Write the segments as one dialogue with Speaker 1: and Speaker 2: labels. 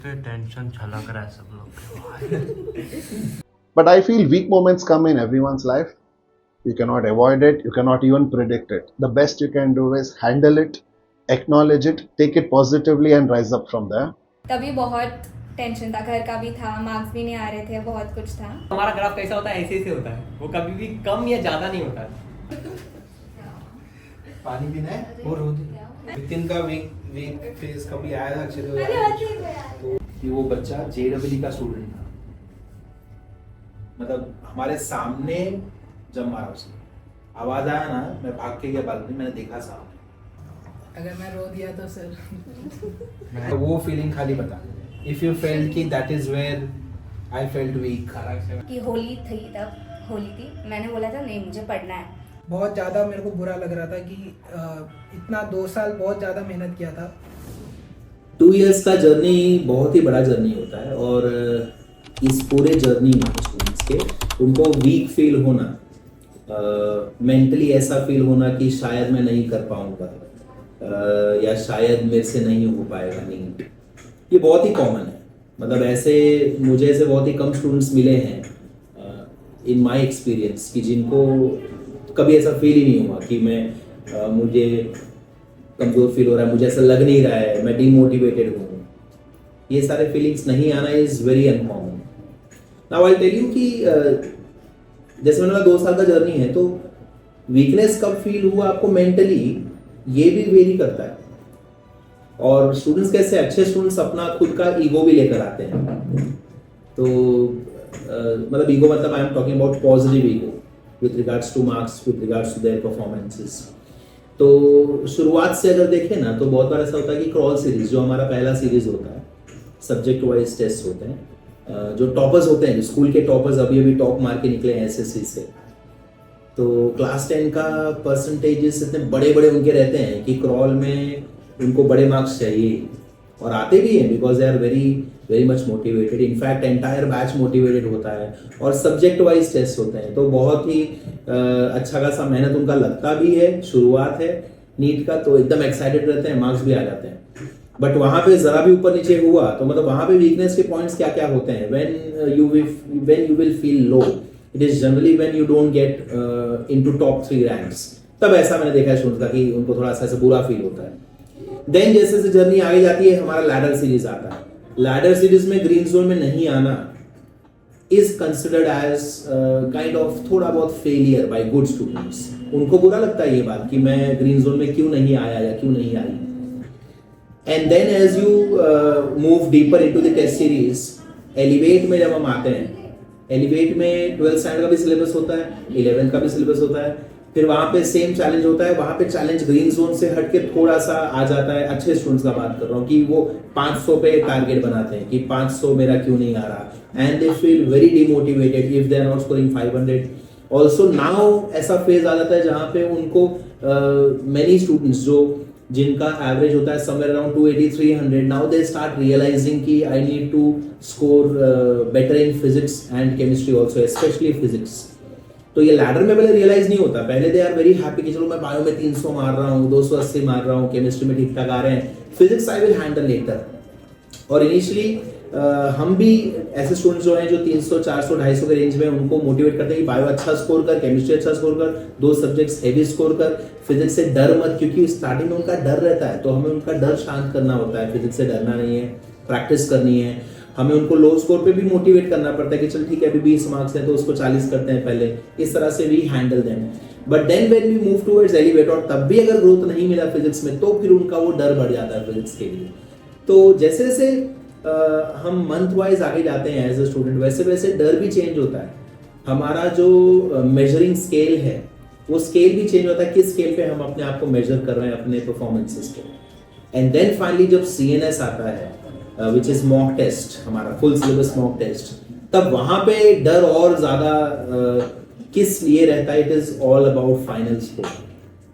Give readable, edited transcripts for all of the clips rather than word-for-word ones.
Speaker 1: के टेंशन छलक रहा है सब लोग के।
Speaker 2: But I feel weak moments come in everyone's life. You cannot avoid it, you cannot even predict it. The best you can do is handle it, acknowledge it, take it positively, and rise up from there.
Speaker 3: तभी बहुत tension था, घर का भी था, marks भी नहीं आ रहे थे, बहुत कुछ था।
Speaker 4: हमारा ग्राफ कैसा होता है, ऐसे होता है, वो कभी भी कम या ज़्यादा नहीं होता है।
Speaker 5: पानी पीना है और वितिन का वीक फेज कभी आया था अच्छे तो कि वो बच्चा JEE का स्टूडेंट था, मतलब हमारे सामने जब मारा उसने, आवाज आया ना, मैं भाग के गया बालकनी, मैंने देखा सामने।
Speaker 6: अगर मैं रो दिया तो सर
Speaker 5: वो फीलिंग खाली बता, इफ यू फेल्ट कि that is where I felt weak.
Speaker 3: कि होली थी, तब होली थी, मैंने बोला था नहीं मुझे पढ़ना है।
Speaker 6: बहुत ज़्यादा मेरे को बुरा लग रहा था कि इतना 2 साल बहुत ज़्यादा मेहनत किया था।
Speaker 7: 2 इयर्स का जर्नी बहुत ही बड़ा जर्नी होता है, और इस पूरे जर्नी में स्टूडेंट्स के उनको वीक फील होना, मेंटली ऐसा फील होना कि शायद मैं नहीं कर पाऊंगा, या शायद मेरे से नहीं हो पाएगा नीट, ये बहुत ही कॉमन है। मतलब ऐसे मुझे ऐसे बहुत ही कम स्टूडेंट्स मिले हैं इन माय एक्सपीरियंस कि जिनको कभी ऐसा फील ही नहीं हुआ कि मैं मुझे कमज़ोर फील हो रहा है, मुझे ऐसा लग नहीं रहा है, मैं डीमोटिवेटेड हूँ। ये सारे फीलिंग्स नहीं आना is very uncommon. Now I tell you कि जैसे मैंने बोला 2 साल का जर्नी है, तो वीकनेस कब फील हुआ आपको मेंटली, ये भी वेरी करता है। और स्टूडेंट्स कैसे, अच्छे स्टूडेंट्स अपना खुद का ईगो भी लेकर आते हैं। तो मतलब ईगो मतलब I am talking about positive ego with regards to marks, with regards to their performances. तो शुरुआत से अगर देखें ना, तो बहुत बार ऐसा होता है कि क्रॉल सीरीज जो हमारा पहला सीरीज होता है, सब्जेक्ट वाइज टेस्ट होते हैं, जो टॉपर्स होते हैं, स्कूल के टॉपर्स अभी टॉप मार के निकले हैं SSC से, तो क्लास 10 का परसेंटेजेस इतने बड़े बड़े उनके रहते हैं कि क्रॉल में उनको बड़े मार्क्स चाहिए, और आते भी हैं because they are very much motivated. In fact entire batch motivated होता है, और सब्जेक्ट वाइज टेस्ट होते हैं, तो बहुत ही अच्छा खासा मेहनत उनका लगता भी है। शुरुआत है नीट का, तो एकदम एक्साइटेड रहते हैं, मार्क्स भी आ जाते हैं। बट वहाँ पे जरा भी ऊपर नीचे हुआ तो मतलब वहाँ पे वीकनेस के पॉइंट्स क्या क्या होते हैं। When you will feel low, it is generally when you don't get into top 3 ranks, तब ऐसा मैंने देखा है स्टूडेंट्स का कि उनको थोड़ा सा ऐसा बुरा फील होता है। देन जैसे जैसे जर्नी आगे जाती है, हमारा लैडर सीरीज आता है। लैडर सीरीज में ग्रीन जोन में नहीं आना is considered as kind of थोड़ा बहुत फेलियर बाय गुड स्टूडेंट्स। उनको बुरा लगता है ये बात कि मैं ग्रीन जोन में क्यों नहीं आया या क्यों नहीं आई। And then as you move deeper into the test series, Elevate में जब हम आते हैं, एलिवेट में 12th स्टैंडर्ड का भी सिलेबस होता है, 11th का भी सिलेबस होता है, फिर वहाँ पे सेम चैलेंज होता है। वहाँ पे चैलेंज ग्रीन जोन से हट के थोड़ा सा आ जाता है। अच्छे स्टूडेंट्स का बात कर रहा हूँ कि वो 500 पे टारगेट बनाते हैं कि 500 मेरा क्यों नहीं आ रहा, and they feel very demotivated if they are not scoring 500। Also now ऐसा फेज आ जाता है जहाँ पे उनको मेनी स्टूडेंट्स जो जिनका एवरेज होता है somewhere around 280-300, now they start realising कि I need to score better in physics and chemistry also, specially physics. तो ये लैडर में पहले रियलाइज नहीं होता, पहले दे आर वेरी हैप्पी कि चलो मैं बायो में 300 मार रहा हूँ, 280 मार रहा हूँ, केमिस्ट्री में ठीक ठाक आ रहे हैं, physics I will handle later. और इनिशियली हम भी ऐसे स्टूडेंट्स जो हैं जो 300, 400, 250 के रेंज में, उनको मोटिवेट करते हैं कि बायो अच्छा स्कोर कर, केमिस्ट्री अच्छा स्कोर कर, 2 सब्जेक्ट्स हेवी स्कोर कर, फिजिक्स से डर मत, क्योंकि स्टार्टिंग में उनका डर रहता है, तो हमें उनका डर शांत करना होता है। फिजिक्स से डरना नहीं है, प्रैक्टिस करनी है। हमें उनको लो स्कोर पे भी मोटिवेट करना पड़ता है कि चल ठीक है अभी 20 मार्क्स हैं तो उसको 40 करते हैं पहले, इस तरह से we handle them. But then when we move towards elevate, और तब भी अगर ग्रोथ नहीं मिला फिजिक्स में, तो फिर उनका वो डर बढ़ जाता है फिजिक्स के लिए। तो जैसे जैसे हम मंथ वाइज आगे जाते हैं एज ए स्टूडेंट, वैसे वैसे डर भी चेंज होता है। हमारा जो मेजरिंग स्केल है वो स्केल भी चेंज होता है, किस स्केल पे हम अपने आप को मेजर कर रहे हैं अपने परफॉर्मेंसेस को। एंड देन फाइनली जब CNS आता है, विच इज मॉक टेस्ट, हमारा फुल सिलेबस मॉक टेस्ट, तब वहां पे डर और ज्यादा किस लिए रहता है, it is all about final score.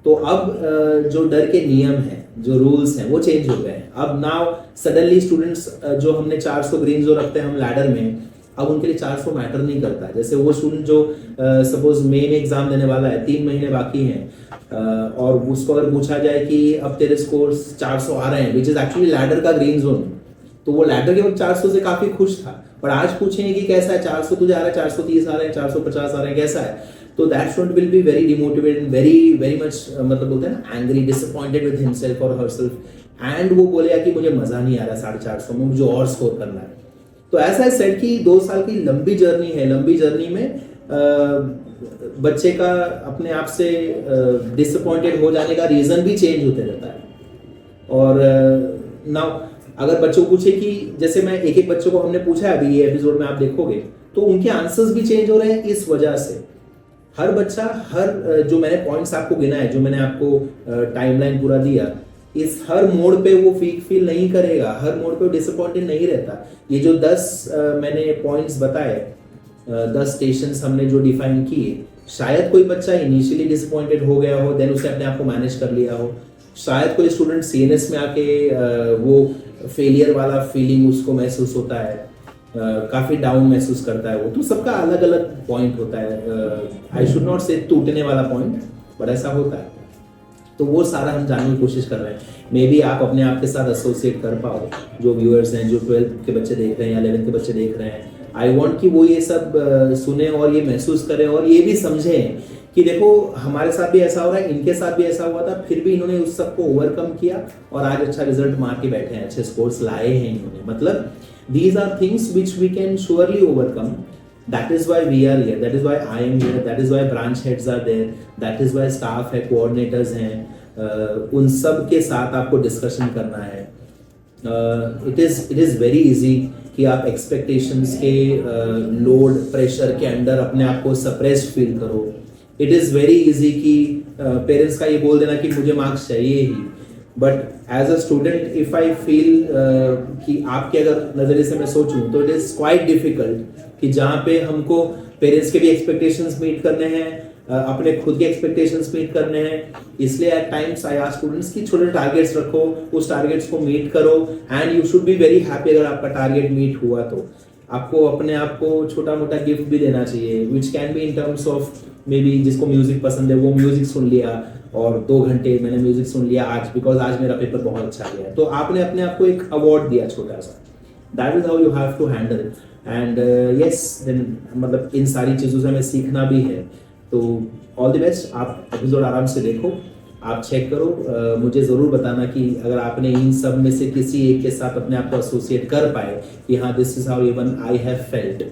Speaker 7: तो अब जो डर के नियम हैं, जो रूल्स हैं, वो चेंज हो गए हैं। अब नाउ सडनली स्टूडेंट्स जो हमने 400 ग्रीन जो रखते हैं हम लैडर में, अब उनके लिए 400 मैटर नहीं करता है। जैसे वो स्टूडेंट जो सपोज मई में एग्जाम देने वाला है, 3 महीने बाकी हैं, और उसको अगर पूछा जाए कि अब तेरे स्कोर्स 400 आ रहे हैं, विच इज एक्चुअली लैडर का ग्रीन जोन, तो वो लैडर के वक्त 400 से काफी खुश था, पर आज पूछेंगे कि कैसा है, 400 तुझे आ रहा है, 430 आ रहे हैं, 450 आ रहे हैं, कैसा है, तो that student will be very demotivated and very much मतलब बोलते हैं ना एंग्री, डिसअपॉइंटेड विद हिमसेल्फ और हरसेल्फ, एंड वो बोलेगा कि मुझे मजा नहीं आ रहा 450 में, मुझे और स्कोर करना है। तो ऐसा है सेट कि 2 साल की लंबी जर्नी है, लंबी जर्नी में बच्चे का अपने आप से डिसअपॉइंटेड हो जाने का रीजन भी चेंज होते रहता है। और नाउ अगर बच्चों को पूछे कि जैसे मैं एक बच्चों को हमने पूछा है, अभी ये एपिसोड में आप देखोगे तो उनके आंसर्स भी चेंज हो रहे हैं इस वजह से। हर बच्चा हर जो मैंने पॉइंट्स आपको गिना है, जो मैंने आपको टाइमलाइन पूरा दिया, इस हर मोड़ पे वो फील नहीं करेगा, हर मोड़ पे वो डिसअपॉइंटेड नहीं रहता। ये जो 10 मैंने पॉइंट्स बताए, 10 स्टेशंस हमने जो डिफाइन किए, शायद कोई बच्चा इनिशियली डिसअपॉइंटेड हो गया हो, देन उसने अपने आप को मैनेज कर लिया हो, शायद कोई स्टूडेंट सीएनएस में आके वो फेलियर वाला फीलिंग उसको महसूस होता है, काफ़ी डाउन महसूस करता है वो, तो सबका अलग अलग पॉइंट होता है। आई शुड नॉट से टूटने वाला पॉइंट, बट ऐसा होता है। तो वो सारा हम जानने की कोशिश कर रहे हैं। मे बी आप अपने आप के साथ एसोसिएट कर पाओ, जो व्यूअर्स हैं, जो 12th के बच्चे देख रहे हैं या 11th के बच्चे देख रहे हैं। आई वॉन्ट कि वो ये सब सुने और ये महसूस करें और ये भी समझें कि देखो हमारे साथ भी ऐसा हो रहा है, इनके साथ भी ऐसा हुआ था, फिर भी इन्होंने उस सब को ओवरकम किया और आज अच्छा रिजल्ट मार के बैठे हैं, अच्छे स्कोर्स लाए हैं इन्होंने। मतलब these are things which we can surely overcome. That is why we are here, that is why I am here, that is why branch heads are there, that is why staff है, coordinators हैं, उन सब के साथ आपको discussion करना है। it is very easy कि आप एक्सपेक्टेशंस के लोड प्रेशर के अंडर अपने आप को सप्रेस्ड फील करो। इट इज़ वेरी इजी कि पेरेंट्स का ये बोल देना कि मुझे मार्क्स चाहिए ही, but as a student if I feel कि आपके अगर नज़रिए से मैं सोचूं तो इट इज़ क्वाइट डिफिकल्ट कि जहाँ पे हमको पेरेंट्स के भी एक्सपेक्टेशंस मीट करने हैं, अपने खुद के एक्सपेक्टेशंस मीट करने हैं। इसलिए at times I ask students कि छोटे टारगेट्स रखो, उस टारगेट्स को मीट करो, and you should be very happy अगर आपका टारगेट मीट हुआ तो। आपको अपने आप को छोटा मोटा गिफ्ट भी देना चाहिए, which can be in terms of may be जिसको म्यूजिक पसंद है वो म्यूजिक सुन लिया और 2 घंटे मैंने म्यूजिक सुन लिया आज, बिकॉज आज मेरा पेपर बहुत अच्छा गया, तो आपने अपने आप को एक अवार्ड दिया छोटा सा। That is how you have to handle and yes then मतलब इन सारी चीज़ों से हमें सीखना भी है। तो ऑल द बेस्ट, आप एपिसोड आराम से देखो, आप चेक करो, मुझे ज़रूर बताना कि अगर आपने इन सब में से किसी एक के साथ अपने आप को एसोसिएट कर पाए कि हाँ this is how even I have felt.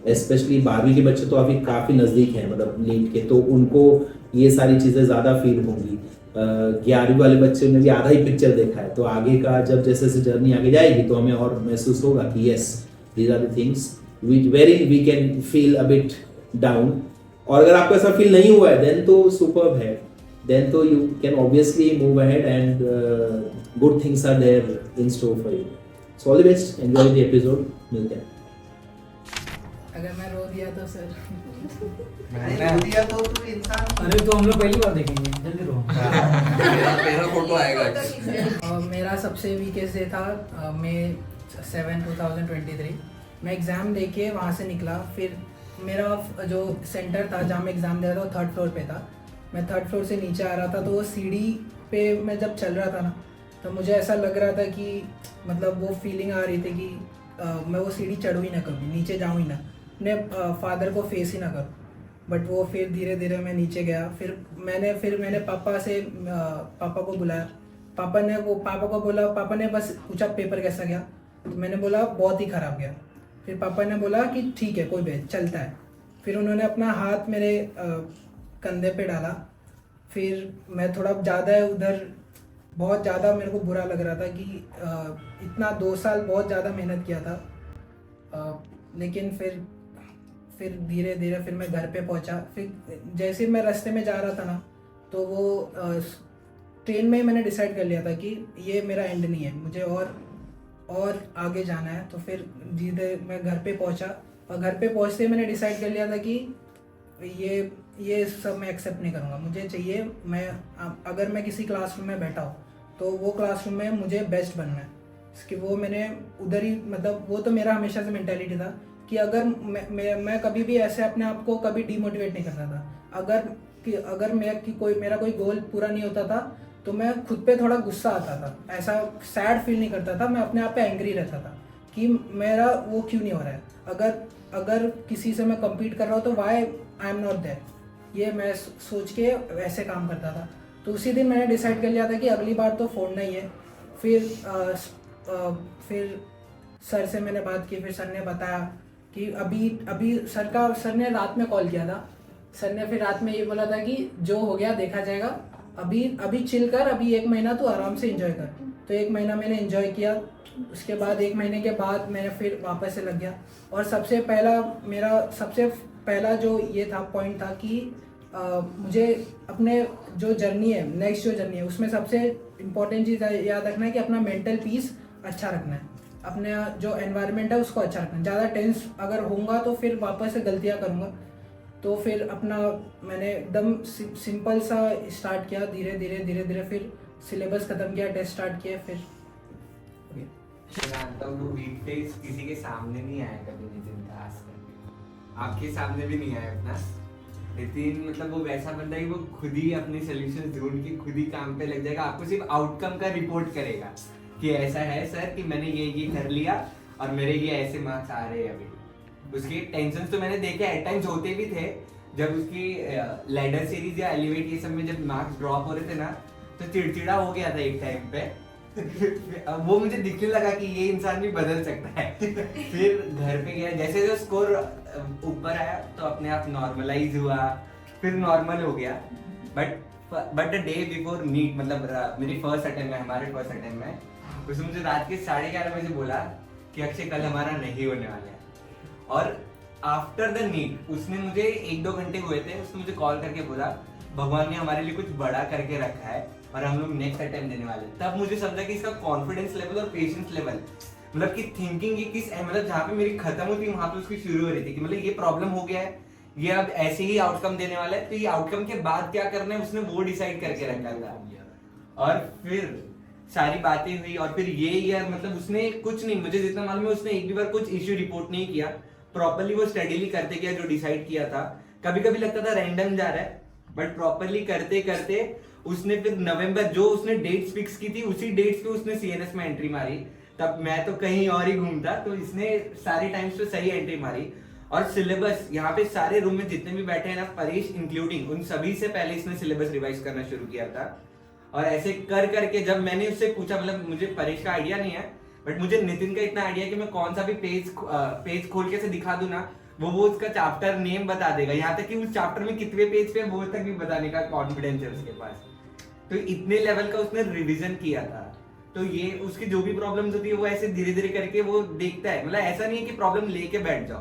Speaker 7: Specially 12वीं के बच्चे तो अभी काफ़ी नज़दीक हैं मतलब नीट के, तो उनको ये सारी चीज़ें ज़्यादा फील होंगी। 11वीं वाले बच्चे ने भी आधा ही पिक्चर देखा है, तो आगे का जब जैसे जैसे जर्नी आगे जाएगी तो हमें और महसूस होगा कि yes these are the things very we can feel a bit down. और अगर आपको ऐसा फील नहीं हुआ है देन तो सुपर्ब है, देन तो you can obviously move ahead and good things are there in store for you. So all the best, enjoy the episode, मिलते हैं।
Speaker 6: अगर मैं रो दिया तो सर
Speaker 8: अरे तो हम लोग पहली बार देखेंगे, जल्दी रो।
Speaker 5: तेरा फोटो आएगा।
Speaker 6: मेरा सबसे वीकेस्ट डे था मई 7, 2023। मैं एग्ज़ाम दे के वहाँ से निकला, फिर मेरा जो सेंटर था जहाँ मैं एग्ज़ाम दे रहा था वो 3rd फ्लोर पे था। मैं 3rd फ्लोर से नीचे आ रहा था, तो वो सीढ़ी पे मैं जब चल रहा था ना, तो मुझे ऐसा लग रहा था कि मतलब वो फीलिंग आ रही थी कि मैं वो सीढ़ी चढ़ूँ ही ना, कभी नीचे जाऊँ ही ना, अपने फादर को फेस ही ना करूँ। बट वो फिर धीरे धीरे मैं नीचे गया। फिर मैंने पापा को बुलाया। पापा को बोला, पापा ने बस पूछा पेपर कैसा गया, तो मैंने बोला बहुत ही ख़राब गया। फिर पापा ने बोला कि ठीक है कोई बात, चलता है। फिर उन्होंने अपना हाथ मेरे कंधे पे डाला। फिर मैं थोड़ा ज़्यादा उधर बहुत ज़्यादा मेरे को बुरा लग रहा था कि इतना 2 साल बहुत ज़्यादा मेहनत किया था। लेकिन फिर धीरे धीरे फिर मैं घर पे पहुंचा। फिर जैसे मैं रास्ते में जा रहा था ना, तो वो ट्रेन में मैंने डिसाइड कर लिया था कि ये मेरा एंड नहीं है, मुझे और आगे जाना है। तो फिर धीरे मैं घर पे पहुंचा, और घर पे पहुंचते मैंने डिसाइड कर लिया था कि ये सब मैं एक्सेप्ट नहीं करूँगा। मुझे चाहिए, अगर मैं किसी क्लासरूम में बैठा हूँ तो वो क्लासरूम में मुझे बेस्ट बनना है। इसकी वो मैंने उधर ही मतलब वो तो मेरा हमेशा से मेंटालिटी था कि अगर मैं कभी भी ऐसे अपने आप को कभी डीमोटिवेट नहीं करता था। अगर मेरा कोई गोल पूरा नहीं होता था तो मैं खुद पे थोड़ा गुस्सा आता था, ऐसा सैड फील नहीं करता था, मैं अपने आप पे एंग्री रहता था। कि मेरा वो क्यों नहीं हो रहा है, अगर किसी से मैं compete कर रहा हूँ तो why I am not there, ये मैं सोच के वैसे काम करता था। तो उसी दिन मैंने डिसाइड कर लिया था कि अगली बार तो फोड़ना ही है। फिर सर से मैंने बात की, फिर सर ने बताया कि अभी सर ने रात में कॉल किया था। सर ने फिर रात में ये बोला था कि जो हो गया देखा जाएगा, अभी चिल कर, अभी 1 महीना तू आराम से एंजॉय कर। तो 1 महीना मैंने एंजॉय किया। उसके बाद 1 महीने के बाद मैंने फिर वापस से लग गया। और सबसे पहला जो ये था पॉइंट था कि मुझे अपने जो जर्नी है, नेक्स्ट जो जर्नी है, उसमें सबसे इम्पोर्टेंट चीज़ याद रखना है कि अपना मेंटल पीस अच्छा रखना है, अपने जो एनवायरनमेंट है उसको अच्छा रखना है। ज़्यादा टेंस अगर होऊंगा तो फिर वापस से गलतियाँ करूँगा। तो फिर मैंने एकदम सिंपल सा स्टार्ट किया, धीरे धीरे फिर सिलेबस ख़त्म किया, टेस्ट स्टार्ट किए, फिर
Speaker 4: जानता हूँ वो वीक फेस किसी के सामने नहीं आया कभी नितिन का, आज तक आपके सामने भी नहीं आया अपना। नितिन मतलब वो वैसा बंदा है कि वो खुद ही अपने सोल्यूशन ढूंढ के खुद ही काम पे लग जाएगा, आपको सिर्फ आउटकम का रिपोर्ट करेगा कि ऐसा है सर कि मैंने ये कर लिया और मेरे ये ऐसे मार्क्स आ रहे हैं। अभी उसके टेंशन तो मैंने देखे एट टाइम्स होते भी थे, जब उसकी लैडर सीरीज या एलिवेट ये सब में जब मार्क्स ड्रॉप हो रहे थे ना, तो चिड़चिड़ा हो गया था एक टाइम पे। वो मुझे दिखने लगा कि ये इंसान भी बदल सकता है। फिर घर पे गया, जैसे जो स्कोर ऊपर आया तो अपने आप नॉर्मलाइज हुआ, फिर नॉर्मल हो गया। But the day before NEET, मतलब मेरी फर्स्ट अटेम्प्ट में, हमारे फर्स्ट अटेम्प्ट में, उसने मुझे रात के 11:30 बजे बोला कि अक्षय कल हमारा नहीं होने वाला है। और आफ्टर द नीट उसने मुझे 1-2 घंटे हुए थे, उसने मुझे कॉल करके बोला भगवान ने हमारे लिए कुछ बड़ा करके रखा है और हम लोग नेक्स्ट अटेम्प्ट देने वाले हैं। तब मुझे समझा कि इसका कॉन्फिडेंस लेवल और पेशेंस लेवल, मतलब कि थिंकिंग ये किस, मतलब जहाँ पे मेरी खत्म होती है वहां पे उसकी शुरू हो रही थी कि मतलब ये प्रॉब्लम हो गया है, ये अब ऐसे ही आउटकम देने वाला है, तो ये आउटकम के बाद क्या करना है उसने वो डिसाइड करके रखा था। और फिर सारी बातें हुई और फिर ये ईयर मतलब उसने कुछ नहीं, मुझे जितना मालूम है उसने एक भी बार कुछ इश्यू रिपोर्ट नहीं किया, प्रॉपर्ली वो स्टडीली करते गया जो डिसाइड किया था। कभी कभी लगता था रैंडम जा रहा है, बट प्रॉपर्ली करते करते उसने फिर नवंबर जो उसने डेट्स फिक्स की थी उसी डेट्स पे उसने सीएनएस में एंट्री मारी। तब मैं तो कहीं और ही घूमता, तो इसने सारे टाइम्स पे सही एंट्री मारी। और सिलेबस यहाँ पे सारे रूम में जितने भी बैठे हैं ना, परेश इंक्लूडिंग, उन सभी से पहले इसने सिलेबस रिवाइज करना शुरू किया था। और ऐसे कर करके जब मैंने उससे पूछा, मतलब मुझे परेश का आइडिया नहीं है बट मुझे नितिन का इतना आइडिया है कि मैं कौन सा भी पेज खोल के से दिखा दूं ना, वो उसका चैप्टर नेम बता देगा, यहाँ तक कि उस चैप्टर में कितने पेज पे वो तक भी बताने का कॉन्फिडेंस है उसके पास। तो इतने लेवल का उसने रिवीजन किया था। तो ये उसकी जो भी प्रॉब्लम्स होती है वो ऐसे धीरे धीरे करके वो देखता है, मतलब ऐसा नहीं है कि प्रॉब्लम लेके बैठ जाओ,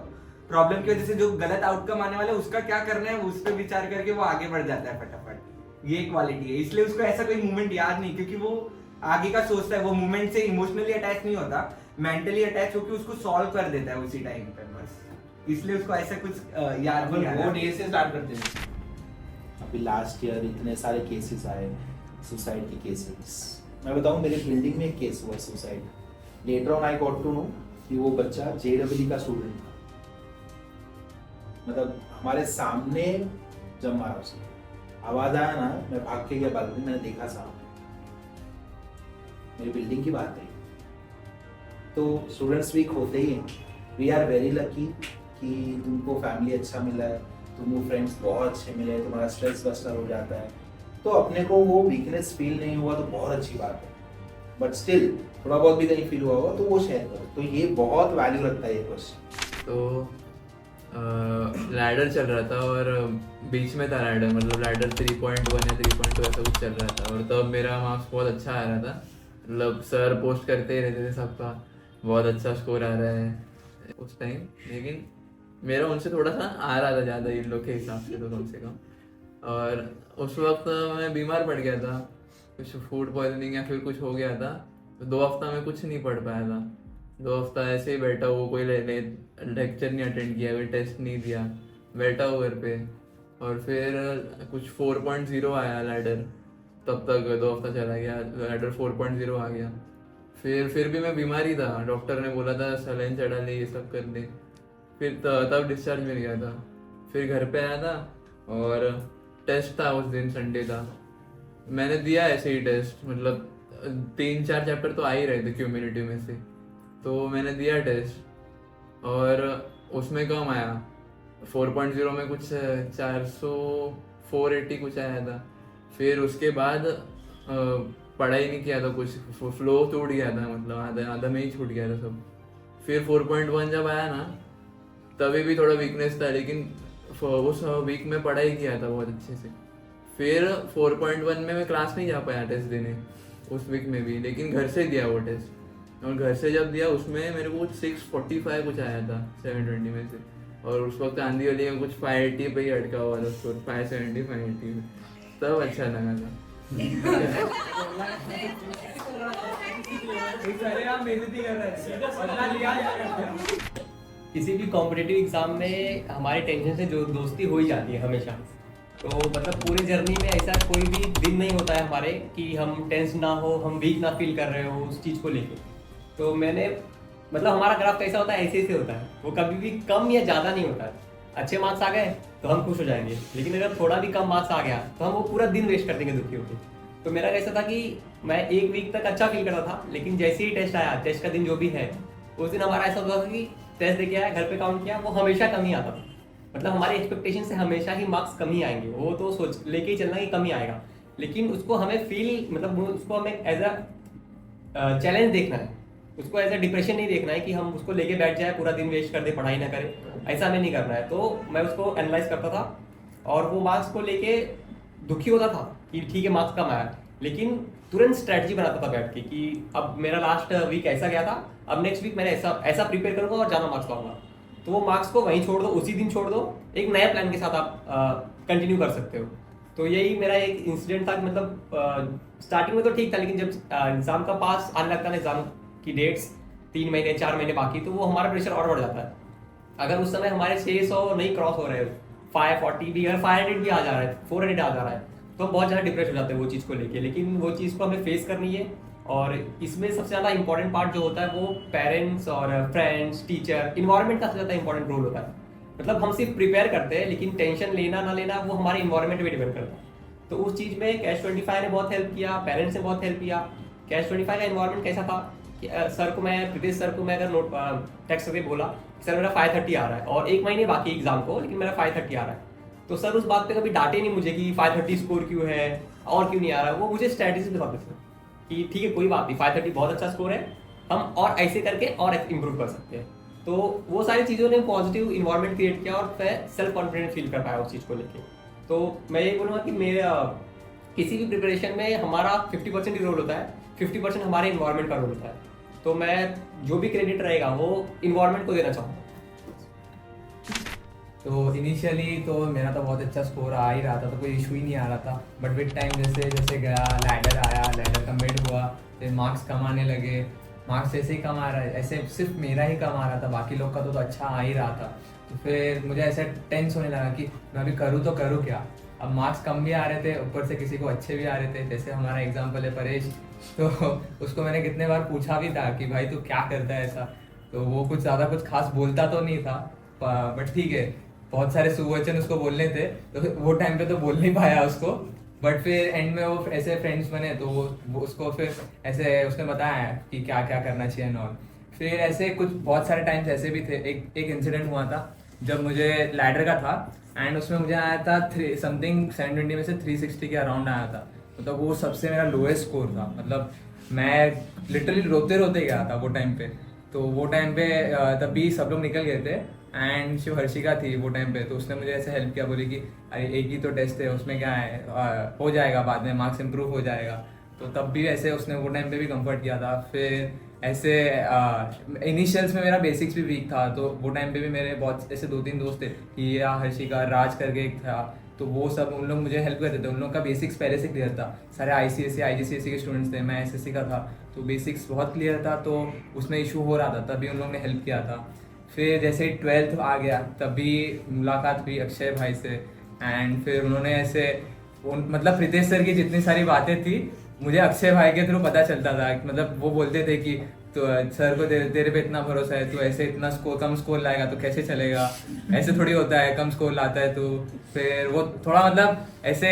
Speaker 4: प्रॉब्लम की वजह से जो गलत आउटकम आने वाला है उसका क्या करना है उस पर विचार करके वो आगे बढ़ जाता है फटाफट। ये क्वालिटी है, इसलिए उसको ऐसा कोई मूवमेंट याद नहीं, क्योंकि वो आगे का सोचता है, वो मूवमेंट से इमोशनली अटैच नहीं होता, मेंटली अटैच होकर उसको सॉल्व कर देता है उसी टाइम पे बस, इसलिए उसको ऐसा कुछ याद नहीं आता।
Speaker 5: वो डे से स्टार्ट करते हैं। अभी लास्ट ईयर इतने सारे केसेस आए, सुसाइड के केसेस। मैं बताऊं, मेरे बिल्डिंग में एक केस हुआ suicide. Later on I got to know कि वो बच्चा जेडब्ल्यू का स्टूडेंट था। मतलब हमारे सामने जब मारा उसने, आवाज आया ना, मैं भाग के गया बालकनी, मैंने देखा सामने, मेरी बिल्डिंग की बात है। तो स्टूडेंट्स वीक होते ही हैं। वी आर वेरी लकी कि तुमको फैमिली अच्छा मिला है, तुमको फ्रेंड्स बहुत अच्छे मिले, तुम्हारा स्ट्रेस बस्टर हो जाता है, तो अपने को वो वीकनेस फील नहीं हुआ तो बहुत अच्छी बात है। बट स्टिल थोड़ा बहुत भी कहीं फील हुआ होगा तो वो शेयर करो, तो ये बहुत वैल्यू रखता है ये क्वेश्चन।
Speaker 9: तो लैडर चल रहा था और बीच में था लैडर, मतलब लैडर 3.1 या 3.2 ऐसा कुछ चल रहा था, और तब मेरा मार्क्स बहुत अच्छा आ रहा था, मतलब सर पोस्ट करते ही रहते थे सबका बहुत अच्छा स्कोर आ रहा है उस टाइम, लेकिन मेरा उनसे थोड़ा सा आ रहा था ज़्यादा इन लोग के हिसाब से तो कम से कम। और उस वक्त मैं बीमार पड़ गया था, कुछ फूड पॉइजनिंग या फिर कुछ हो गया था, तो 2 हफ्ता में कुछ नहीं पढ़ पाया था। 2 हफ्ता ऐसे ही बैठा हुआ, कोई लेक्चर नहीं अटेंड किया, कोई टेस्ट नहीं दिया, बैठा हुआ घर पे। और फिर कुछ 4.0 आया लैडर, तब तक 2 हफ्ता चला गया, लैडर 4.0 आ गया। फिर भी मैं बीमार ही था, डॉक्टर ने बोला था सलाइन चढ़ा ले, ये सब कर ले। फिर तब डिस्चार्ज मिल गया था। फिर घर पे आया था और टेस्ट था उस दिन, संडे था, मैंने दिया ऐसे ही टेस्ट, मतलब 3-4 चैप्टर तो आ ही रहे थे क्यूम्युलेटिव में से, तो मैंने दिया टेस्ट और उसमें कम आया, 4.0 में कुछ 400 480 कुछ आया था। फिर उसके बाद पढ़ाई नहीं किया था, कुछ फ्लो टूट गया था, मतलब आधा आधा में ही छूट गया था सब। फिर 4.1 जब आया ना तभी भी थोड़ा वीकनेस था, लेकिन उस वीक में पढ़ाई किया था बहुत अच्छे से। फिर 4.1 में मैं क्लास नहीं जा पाया टेस्ट देने उस वीक में भी, लेकिन घर से दिया वो टेस्ट। और घर से जब दिया उसमें मेरे को कुछ 645 कुछ आया था 720 में से, और उस वक्त आंधी वाली में कुछ 580 पे ही अटका हुआ था स्कोर, 570 580 में, तब अच्छा लगा था।
Speaker 10: किसी भी कॉम्पिटिटिव एग्जाम में हमारी टेंशन से जो दोस्ती हो ही जाती है हमेशा। तो मतलब पूरी जर्नी में ऐसा कोई भी दिन नहीं होता है हमारे कि हम टेंस ना हो, हम वीक ना फील कर रहे हो उस चीज़ को लेके। तो मैंने मतलब हमारा ग्राफ कैसा होता है, ऐसे होता है, वो कभी भी कम या ज़्यादा नहीं होता है। अच्छे मार्क्स आ गए तो हम खुश हो जाएंगे, लेकिन अगर थोड़ा भी कम मार्क्स आ गया तो हम वो पूरा दिन वेस्ट कर देंगे दुखी होकर। तो मेरा कैसा था कि मैं 1 वीक तक अच्छा फील करता था, लेकिन जैसे ही टेस्ट आया, टेस्ट का दिन जो भी है, उस दिन हमारा ऐसा होता था कि टेस्ट देके आया, घर पे काउंट किया, वो हमेशा कम ही आता था। मतलब हमारी एक्सपेक्टेशन से हमेशा ही मार्क्स कम ही आएंगे, वो तो सोच लेके ही चलना कि कम ही आएगा, लेकिन उसको हमें फील मतलब उसको हमें एज अ चैलेंज देखना है, उसको एज अ डिप्रेशन नहीं देखना है कि हम उसको लेके बैठ जाए, पूरा दिन वेस्ट कर दे, पढ़ाई ना करें, ऐसा हमें नहीं करना है। तो मैं उसको एनालाइज करता था और वो मार्क्स को लेके दुखी होता था कि ठीक है मार्क्स कम आया, लेकिन तुरंत स्ट्रैटेजी बनाता था बैठ के कि अब मेरा लास्ट वीक ऐसा गया था, अब नेक्स्ट वीक मैंने ऐसा प्रिपेयर करूंगा और ज़्यादा मार्क्स लाऊंगा। तो वो मार्क्स को वहीं छोड़ दो, उसी दिन छोड़ दो, एक नया प्लान के साथ आप कंटिन्यू कर सकते हो। तो यही मेरा एक इंसिडेंट था कि मतलब स्टार्टिंग में तो ठीक था, लेकिन जब एग्ज़ाम का पास आने लगता है, एग्ज़ाम की डेट्स 3 महीने 4 महीने बाकी, तो वो हमारा प्रेशर और बढ़ जाता है। अगर उस समय हमारे 600 नहीं क्रॉस हो रहे, 540 भी, अगर 500 भी आ जा रहा है, 400 आ जा रहा है, तो बहुत ज़्यादा डिप्रेस हो जाते हैं वो चीज़ को लेके। लेकिन वो चीज़ को हमें फेस करनी है, और इसमें सबसे ज़्यादा इंपॉर्टेंट पार्ट जो होता है वो पेरेंट्स और फ्रेंड्स, टीचर, इन्वायरमेंट का सबसे ज़्यादा इंपॉर्टेंट रोल होता है। मतलब हम सिर्फ प्रिपेयर करते हैं, लेकिन टेंशन लेना ना लेना वो हमारे इन्वायरमेंट पे डिपेंड करता है। तो उस चीज़ में कैश 25 ने बहुत हेल्प किया, पेरेंट्स ने बहुत हेल्प किया। कैश 25 का इन्वायरमेंट कैसा था कि सर को मैं, प्रीतिश सर को मैं अगर नोट टेक्स्ट करके बोला सर मेरा 530 आ रहा है और 1 महीने बाकी एग्जाम को, लेकिन मेरा 530 आ रहा है, तो सर उस बात पे कभी डांटे नहीं मुझे कि 530 स्कोर क्यों है और क्यों नहीं आ रहा है। वो मुझे स्ट्रैटेजी बताते थे कि ठीक है कोई बात नहीं, 530 बहुत अच्छा स्कोर है, हम और ऐसे करके और इम्प्रूव कर सकते हैं। तो वो सारी चीज़ों ने पॉजिटिव इन्वायरमेंट क्रिएट किया और मैं सेल्फ कॉन्फिडेंट फील कर पाया उस चीज़ को लेके। तो मैं ये बोलूँगा कि मेरा किसी भी प्रिपरेशन में हमारा 50% ही रोल होता है, 50% हमारे इन्वायरमेंट का रोल होता है। तो मैं जो भी क्रेडिट रहेगा वो इन्वायरमेंट को देना चाहूँगा।
Speaker 11: तो इनिशियली तो मेरा तो बहुत अच्छा स्कोर आ ही रहा था, तो कोई इशू ही नहीं आ रहा था। बट विद टाइम जैसे जैसे गया, लैडर आया, लैडर कमिट हुआ, फिर मार्क्स कम आने लगे। मार्क्स ऐसे ही कम आ रहा है, ऐसे सिर्फ मेरा ही कम आ रहा था, बाकी लोग का तो अच्छा आ ही रहा था। तो फिर मुझे ऐसे टेंस होने लगा कि मैं अभी करूँ तो करूँ क्या। अब मार्क्स कम भी आ रहे थे, ऊपर से किसी को अच्छे भी आ रहे थे, जैसे हमारा एग्जाम्पल है परेश, तो उसको मैंने कितने बार पूछा भी था कि भाई तू क्या करता है ऐसा। तो वो कुछ ज़्यादा कुछ खास बोलता तो नहीं था, बट ठीक है, बहुत सारे सुवचन उसको बोलने थे, तो वो टाइम पे तो बोल नहीं पाया उसको। बट फिर एंड में वो ऐसे फ्रेंड्स बने, तो वो उसको फिर ऐसे उसने बताया कि क्या क्या करना चाहिए और फिर ऐसे कुछ बहुत सारे टाइम्स ऐसे भी थे। एक इंसिडेंट हुआ था जब मुझे लैडर का था, एंड उसमें मुझे आया था 720 में से 360 के अराउंड आया था। मतलब वो सबसे मेरा लोएस्ट स्कोर था, मतलब मैं लिटरली रोते रोते गया था वो टाइम पे। तो वो टाइम पे तभी सब लोग निकल गए थे एंड शिव हर्षिका थी वो टाइम पे, तो उसने मुझे ऐसे हेल्प किया, बोली कि अरे एक ही तो टेस्ट है, उसमें क्या है, हो जाएगा, बाद में मार्क्स इंप्रूव हो जाएगा। तो तब भी ऐसे उसने वो टाइम पे भी कंफर्ट किया था। फिर ऐसे इनिशियल्स में मेरा बेसिक्स भी वीक था, तो वो टाइम पे भी मेरे बहुत ऐसे 2-3 दोस्त थे कि या हर्षिका, राज करके एक था, तो वो सब उन लोग मुझे हेल्प करते थे। उन लोग का बेसिक्स पहले से क्लियर था, सारे ICSE IGCSE के स्टूडेंट्स थे, मैं SSC का था, तो बेसिक्स बहुत क्लियर था, तो उसमें इशू हो रहा था, तभी उन लोगों ने हेल्प किया था। फिर जैसे 12th आ गया तभी मुलाकात हुई अक्षय भाई से, एंड फिर उन्होंने ऐसे मतलब प्रीतेश सर की जितनी सारी बातें थी मुझे अक्षय भाई के थ्रू पता चलता था। मतलब वो बोलते थे कि तो सर को तेरे पे इतना भरोसा है, तो ऐसे इतना कम स्कोर लाएगा तो कैसे चलेगा, ऐसे थोड़ी होता है, कम स्कोर लाता है तो। फिर वो थोड़ा मतलब ऐसे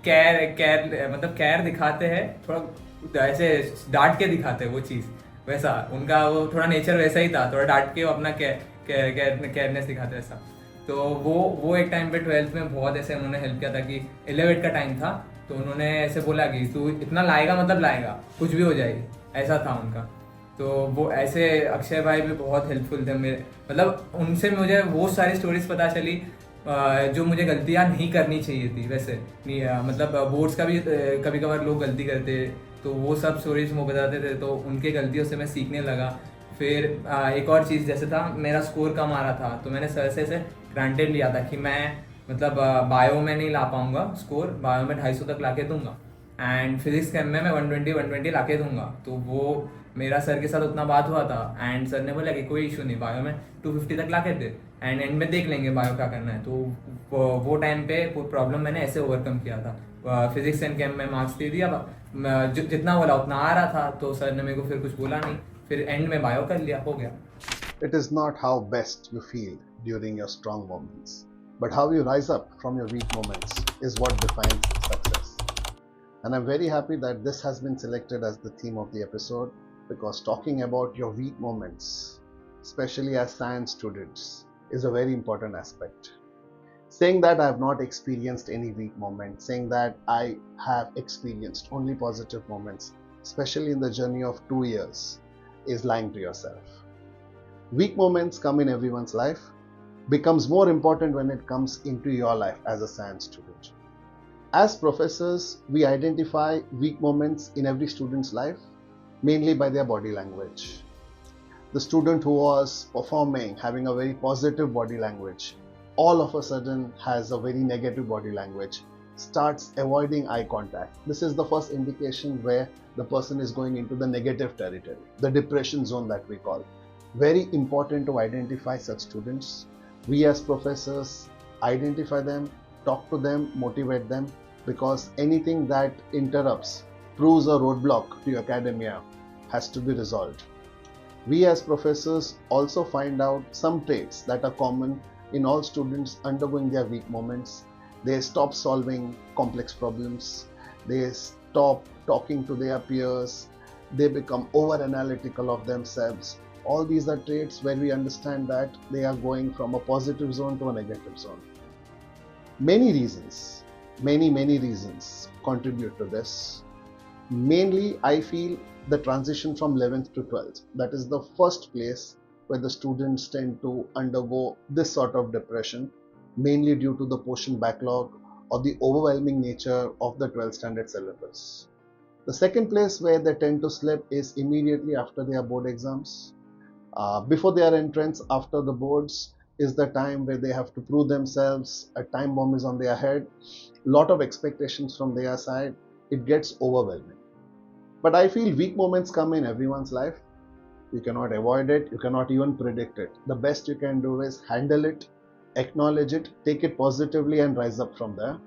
Speaker 11: केयर दिखाते हैं, थोड़ा ऐसे डांट के दिखाते हैं वो चीज़। वैसा उनका वो थोड़ा नेचर वैसा ही था, थोड़ा डांट के वो अपना केयरनेस दिखाते ऐसा। तो वो एक टाइम पे 12th में बहुत ऐसे उन्होंने हेल्प किया था कि 11 का टाइम था, तो उन्होंने ऐसे बोला कि तू इतना लाएगा मतलब लाएगा, कुछ भी हो जाएगी, ऐसा था उनका। तो वो ऐसे अक्षय भाई भी बहुत हेल्पफुल थे मेरे, मतलब उनसे मुझे वो सारी स्टोरीज पता चली जो मुझे गलतियाँ नहीं करनी चाहिए थी वैसे मतलब बोर्ड्स का भी कभी कभार लोग गलती करते, तो वो सब स्टोरीज वो बताते थे, तो उनके गलतियों से मैं सीखने लगा। फिर एक और चीज़ जैसे था, मेरा स्कोर कम आ रहा था, तो मैंने सर से ग्रांटेड लिया था कि मैं मतलब बायो में नहीं ला पाऊँगा स्कोर, बायो में 250 तक ला के दूँगा, एंड फिजिक्स कैम में मैं 120 ला के दूँगा। तो वो मेरा सर के साथ उतना बात हुआ था, एंड सर ने बोला कि कोई इशू नहीं, बायो में 250 तक ला के दे, एंड एंड में देख लेंगे बायो क्या करना है। तो वो टाइम पे प्रॉब्लम मैंने ऐसे ओवरकम किया था। फिजिक्स एंड कैम में मार्क्स दे दिया, जितना बोला उतना आ रहा था, तो सर ने मेरे को फिर कुछ बोला नहीं, फिर एंड में बायो कर लिया, हो गया।
Speaker 2: It is not how best you feel during your strong moments, but how you rise up from your weak moments is what defines success. And I'm very happy that this has been selected as the theme of the episode, because talking about your weak moments, especially as science students, is a very important aspect. Saying that I have not experienced any weak moments, saying that I have experienced only positive moments, especially in the journey of 2 years, is lying to yourself. Weak moments come in everyone's life, becomes more important when it comes into your life as a science student. As professors, we identify weak moments in every student's life, mainly by their body language. The student who was performing, having a very positive body language, all of a sudden has a very negative body language, starts avoiding eye contact. This is the first indication where the person is going into the negative territory, the depression zone that we call. Very important to identify such students. We as professors identify them, talk to them, motivate them, because anything that interrupts, proves a roadblock to academia has to be resolved. We as professors also find out some traits that are common in all students undergoing their weak moments. They stop solving complex problems, they stop talking to their peers, they become over analytical of themselves. All these are traits where we understand that they are going from a positive zone to a negative zone. Many reasons contribute to this. Mainly, I feel the transition from 11th to 12th. That is the first place where the students tend to undergo this sort of depression, mainly due to the portion backlog or the overwhelming nature of the 12th standard syllabus. The second place where they tend to slip is immediately after their board exams. Before their entrance, after the boards, is the time where they have to prove themselves. A time bomb is on their head, lot of expectations from their side. It gets overwhelming. But I feel weak moments come in everyone's life. You cannot avoid it, you cannot even predict it. The best you can do is handle it, acknowledge it, take it positively, and rise up from there.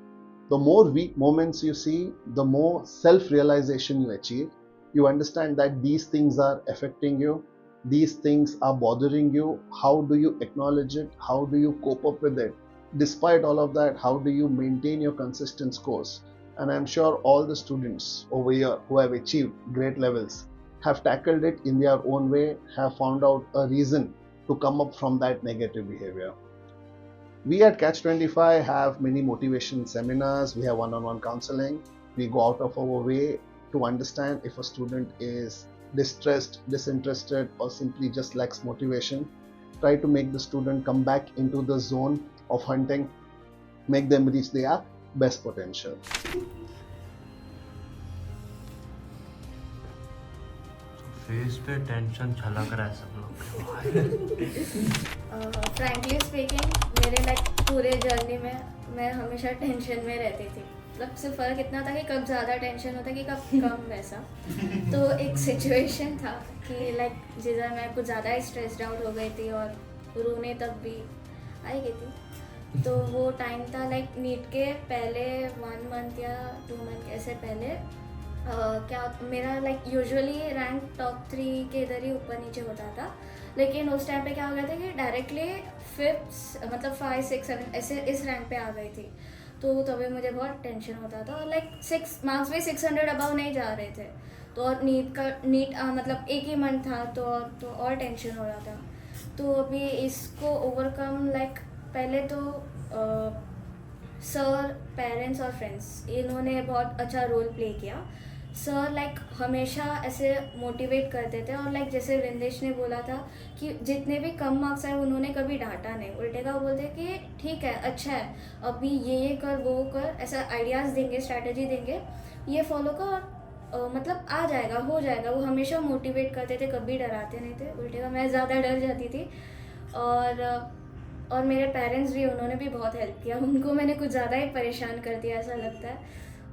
Speaker 2: The more weak moments you see, the more self-realization you achieve. You understand that these things are affecting you, these things are bothering you. How do you acknowledge it? How do you cope up with it? Despite all of that, how do you maintain your consistent scores? And I'm sure all the students over here who have achieved great levels have tackled it in their own way, have found out a reason to come up from that negative behavior. We at Catch 25 have many motivation seminars, we have one-on-one counseling. We go out of our way to understand if a student is distressed, disinterested, or simply just lacks motivation. Try to make the student come back into the zone of hunting, make them reach their best potential.
Speaker 1: Face पे tension छलक रहा है सब लोग के।
Speaker 3: Frankly speaking, मेरे like पूरे journey में मैं हमेशा टेंशन में रहती थी। मतलब सिर्फ फ़र्क इतना था कि कब ज़्यादा टेंशन होता कि कब कम वैसा। तो एक सिचुएशन था कि लाइक जिधर मैं कुछ ज़्यादा ही स्ट्रेस्ड आउट हो गई थी और रोने तक भी आई गई थी। तो वो टाइम था लाइक नीट के पहले 1 मंथ या 2 मंथ ऐसे पहले क्या मेरा लाइक यूजुअली रैंक टॉप 3 के इधर ही ऊपर नीचे होता था, लेकिन उस टाइम पे क्या हो गया था कि डायरेक्टली 5th मतलब 5, 6, 7 ऐसे इस रैंक पे आ गई थी। तो तभी मुझे बहुत टेंशन होता था और लाइक 6 मार्क्स भी 600 अबव नहीं जा रहे थे। तो और नीट मतलब एक ही मंथ था तो और टेंशन हो रहा था। तो अभी इसको ओवरकम लाइक पहले तो सर, पेरेंट्स और फ्रेंड्स इन्होंने बहुत अच्छा रोल प्ले किया। सर लाइक हमेशा ऐसे मोटिवेट करते थे और लाइक जैसे रिंदेश ने बोला था कि जितने भी कम मार्क्स आए उन्होंने कभी डांटा नहीं, उल्टे का बोलते कि ठीक है, अच्छा है, अभी ये कर वो कर, ऐसा आइडियाज़ देंगे, स्ट्रैटेजी देंगे, ये फॉलो कर, मतलब आ जाएगा, हो जाएगा। वो हमेशा मोटिवेट करते थे, कभी डराते नहीं थे। उल्टे का मैं ज़्यादा डर जाती थी। और मेरे पेरेंट्स भी, उन्होंने भी बहुत हेल्प किया। उनको मैंने कुछ ज़्यादा ही परेशान कर दिया ऐसा लगता है,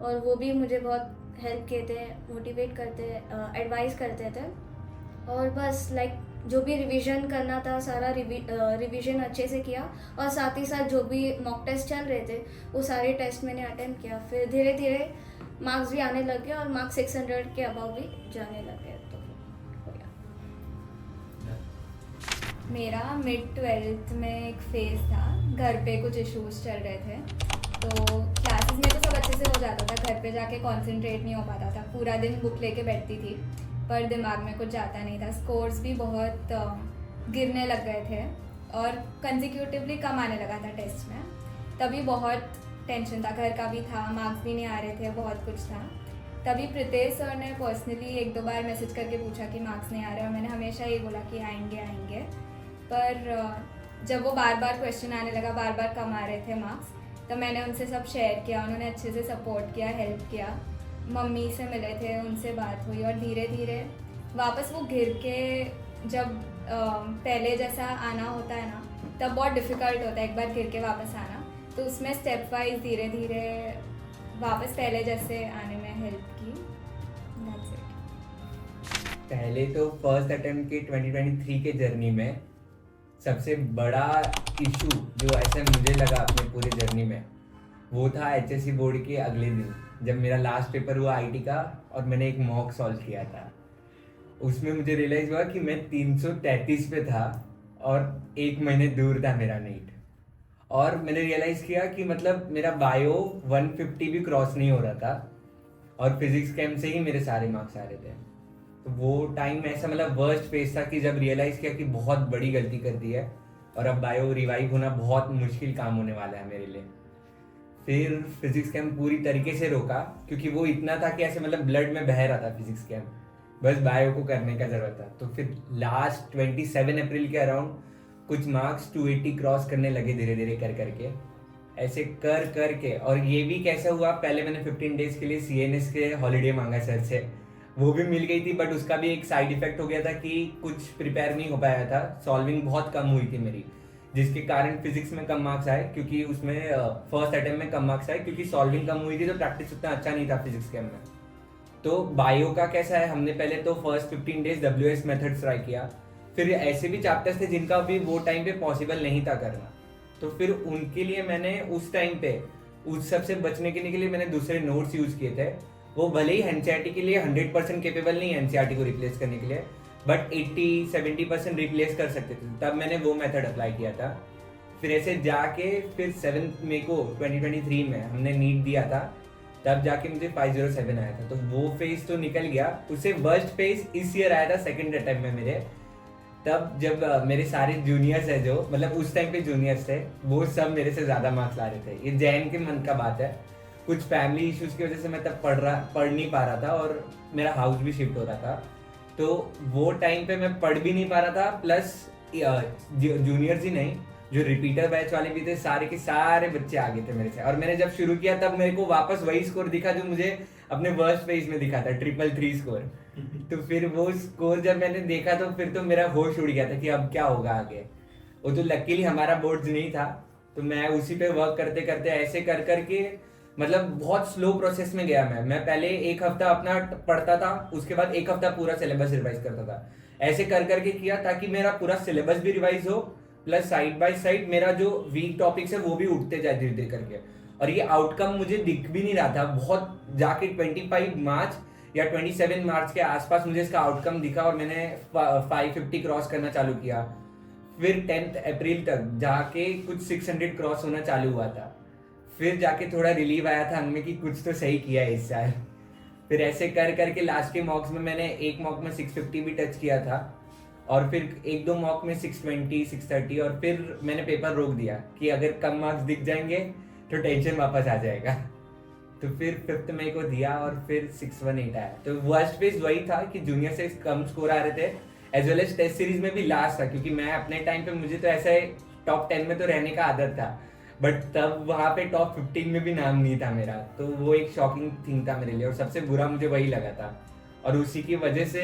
Speaker 3: और वो भी मुझे बहुत हेल्प किए थे, मोटिवेट करते, एडवाइस करते थे। और बस लाइक जो भी रिवीजन करना था सारा रिवीजन अच्छे से किया, और साथ ही साथ जो भी मॉक टेस्ट चल रहे थे वो सारे टेस्ट मैंने अटेम्प्ट किया। फिर धीरे धीरे मार्क्स भी आने लग गए और मार्क्स 600 के अबाव भी जाने लग गए। तो हो गया।
Speaker 12: मेरा मिड-12th में एक फेज़ था, घर पे कुछ इश्यूज चल रहे थे, तो क्लासेस में तो सब अच्छे से हो जाता था, घर पे जाके कंसंट्रेट नहीं हो पाता था, पूरा दिन बुक लेके बैठती थी पर दिमाग में कुछ जाता नहीं था। स्कोर्स भी बहुत गिरने लग गए थे और कंसेक्यूटिवली कम आने लगा था टेस्ट में। तभी बहुत टेंशन था, घर का भी था, मार्क्स भी नहीं आ रहे थे, बहुत कुछ था। तभी प्रीतेश सर ने पर्सनली 1-2 बार मैसेज करके पूछा कि मार्क्स नहीं आ रहे, और मैंने हमेशा ये बोला कि आएंगे। पर जब वो बार बार क्वेश्चन आने लगा, बार बार कम आ रहे थे मार्क्स, तो मैंने उनसे सब शेयर किया, उन्होंने अच्छे से सपोर्ट किया, हेल्प किया। मम्मी से मिले थे, उनसे बात हुई, और धीरे धीरे वापस वो गिर के जब पहले जैसा आना होता है ना, तब बहुत डिफ़िकल्ट होता है एक बार गिर के वापस आना। तो उसमें स्टेप वाइज धीरे धीरे वापस पहले जैसे आने में हेल्प की। That's it.
Speaker 10: पहले तो फर्स्ट अटेम्प्ट के 2023 के जर्नी में सबसे बड़ा इशू जो ऐसा मुझे लगा अपने पूरे जर्नी में, वो था HSC बोर्ड के अगले दिन जब मेरा लास्ट पेपर हुआ IT का, और मैंने एक मॉक सॉल्व किया था। उसमें मुझे रियलाइज़ हुआ कि मैं 333 पे था और 1 महीने दूर था मेरा नीट। और मैंने रियलाइज़ किया कि मतलब मेरा बायो 150 भी क्रॉस नहीं हो रहा था, और फिजिक्स केम से ही मेरे सारे मार्क्स आ रहे थे। तो वो टाइम ऐसा मतलब वर्स्ट फेज था कि जब रियलाइज़ किया कि बहुत बड़ी गलती कर दी है और अब बायो रिवाइव होना बहुत मुश्किल काम होने वाला है मेरे लिए। फिर फिजिक्स कैम पूरी तरीके से रोका, क्योंकि वो इतना था कि ऐसे मतलब ब्लड में बह रहा था फिजिक्स कैम, बस बायो को करने का ज़रूरत था। तो फिर लास्ट 27 अप्रैल के अराउंड कुछ मार्क्स 280 क्रॉस करने लगे धीरे धीरे कर करके, ऐसे कर करके। और ये भी कैसा हुआ, पहले मैंने 15 डेज के लिए CNS के हॉलीडे मांगा सर से, वो भी मिल गई थी, बट उसका भी एक साइड इफेक्ट हो गया था कि कुछ प्रिपेयर नहीं हो पाया था, सॉल्विंग बहुत कम हुई थी मेरी, जिसके कारण फिजिक्स में कम मार्क्स आए, क्योंकि उसमें फर्स्ट अटेम्प्ट में कम मार्क्स आए क्योंकि सॉल्विंग कम हुई थी, तो प्रैक्टिस उतना अच्छा नहीं था फिजिक्स के में। तो बायो का कैसा है, हमने पहले तो first 15 days WS method try किया, फिर ऐसे भी चैप्टर्स थे जिनका भी वो टाइम पे पॉसिबल नहीं था करना, तो फिर उनके लिए मैंने उस टाइम पे उस सबसे बचने के लिए मैंने दूसरे नोट्स यूज़ किए थे। वो भले ही NCERT के लिए 100% केपेबल नहीं है NCERT को रिप्लेस करने के लिए, बट 80-70% रिप्लेस कर सकते थे, तब मैंने वो मेथड अप्लाई किया था। फिर ऐसे जाके फिर 7 मई को 2023 में हमने नीट दिया था, तब जाके मुझे 507 आया था। तो वो फेज तो निकल गया, उससे वर्स्ट फेज इस ईयर आया था सेकंड अटेम्प्ट में मेरे, तब जब मेरे सारे जूनियर्स है जो मतलब उस टाइम पे जूनियर्स थे, वो सब मेरे से ज़्यादा मार्क्स ला रहे थे। ये जैन के मन का बात है, कुछ फैमिली इश्यूज़ की वजह से मैं तब पढ़ नहीं पा रहा था, और मेरा हाउस भी शिफ्ट हो रहा था, तो वो टाइम पे मैं पढ़ भी नहीं पा रहा था। प्लस जूनियर्स ही नहीं, जो रिपीटर बैच वाले भी थे, सारे के सारे बच्चे आ गए थे मेरे से, और मैंने जब शुरू किया तब मेरे को वापस वही स्कोर दिखा जो मुझे अपने वर्स्ट पेज में दिखा था, 333 स्कोर। तो फिर वो स्कोर जब मैंने देखा तो फिर तो मेरा होश उड़ गया था कि अब क्या होगा आगे। वो तो लकीली हमारा बोर्ड्स नहीं था, तो मैं उसी पे वर्क करते करते ऐसे कर करके मतलब बहुत स्लो प्रोसेस में गया। मैं पहले 1 हफ्ता अपना पढ़ता था, उसके बाद 1 हफ्ता पूरा सिलेबस रिवाइज करता था, ऐसे कर करके किया ताकि मेरा पूरा सिलेबस भी रिवाइज हो, प्लस साइड बाय साइड मेरा जो वीक टॉपिक्स है वो भी उठते जाए धीरे धीरे करके। और ये आउटकम मुझे दिख भी नहीं रहा था, बहुत जाके 25 मार्च या 27 मार्च के आसपास मुझे इसका आउटकम दिखा, और मैंने 550 क्रॉस करना चालू किया। फिर 10 अप्रैल तक जाके कुछ 600 क्रॉस होना चालू हुआ था, फिर जाके थोड़ा रिलीव आया था हमें कि कुछ तो सही किया है इस साल।
Speaker 4: फिर ऐसे कर करके लास्ट के मॉक्स में मैंने एक मॉक में 650 भी टच किया था, और फिर एक दो मॉक में 620 630, और फिर मैंने पेपर रोक दिया कि अगर कम मार्क्स दिख जाएंगे तो टेंशन वापस आ जाएगा। तो फिर 5th मई को दिया और फिर 618 आया। तो वर्स्ट फेज वही था कि जूनियर से कम स्कोर आ रहे थे, as well as test series में भी लास्ट था, क्योंकि मैं अपने टाइम पे मुझे तो ऐसा टॉप 10 में तो रहने का आदत था, बट तब वहाँ पे टॉप 15 में भी नाम नहीं था मेरा। तो वो एक शॉकिंग थिंग था मेरे लिए, और सबसे बुरा मुझे वही लगा था। और उसी की वजह से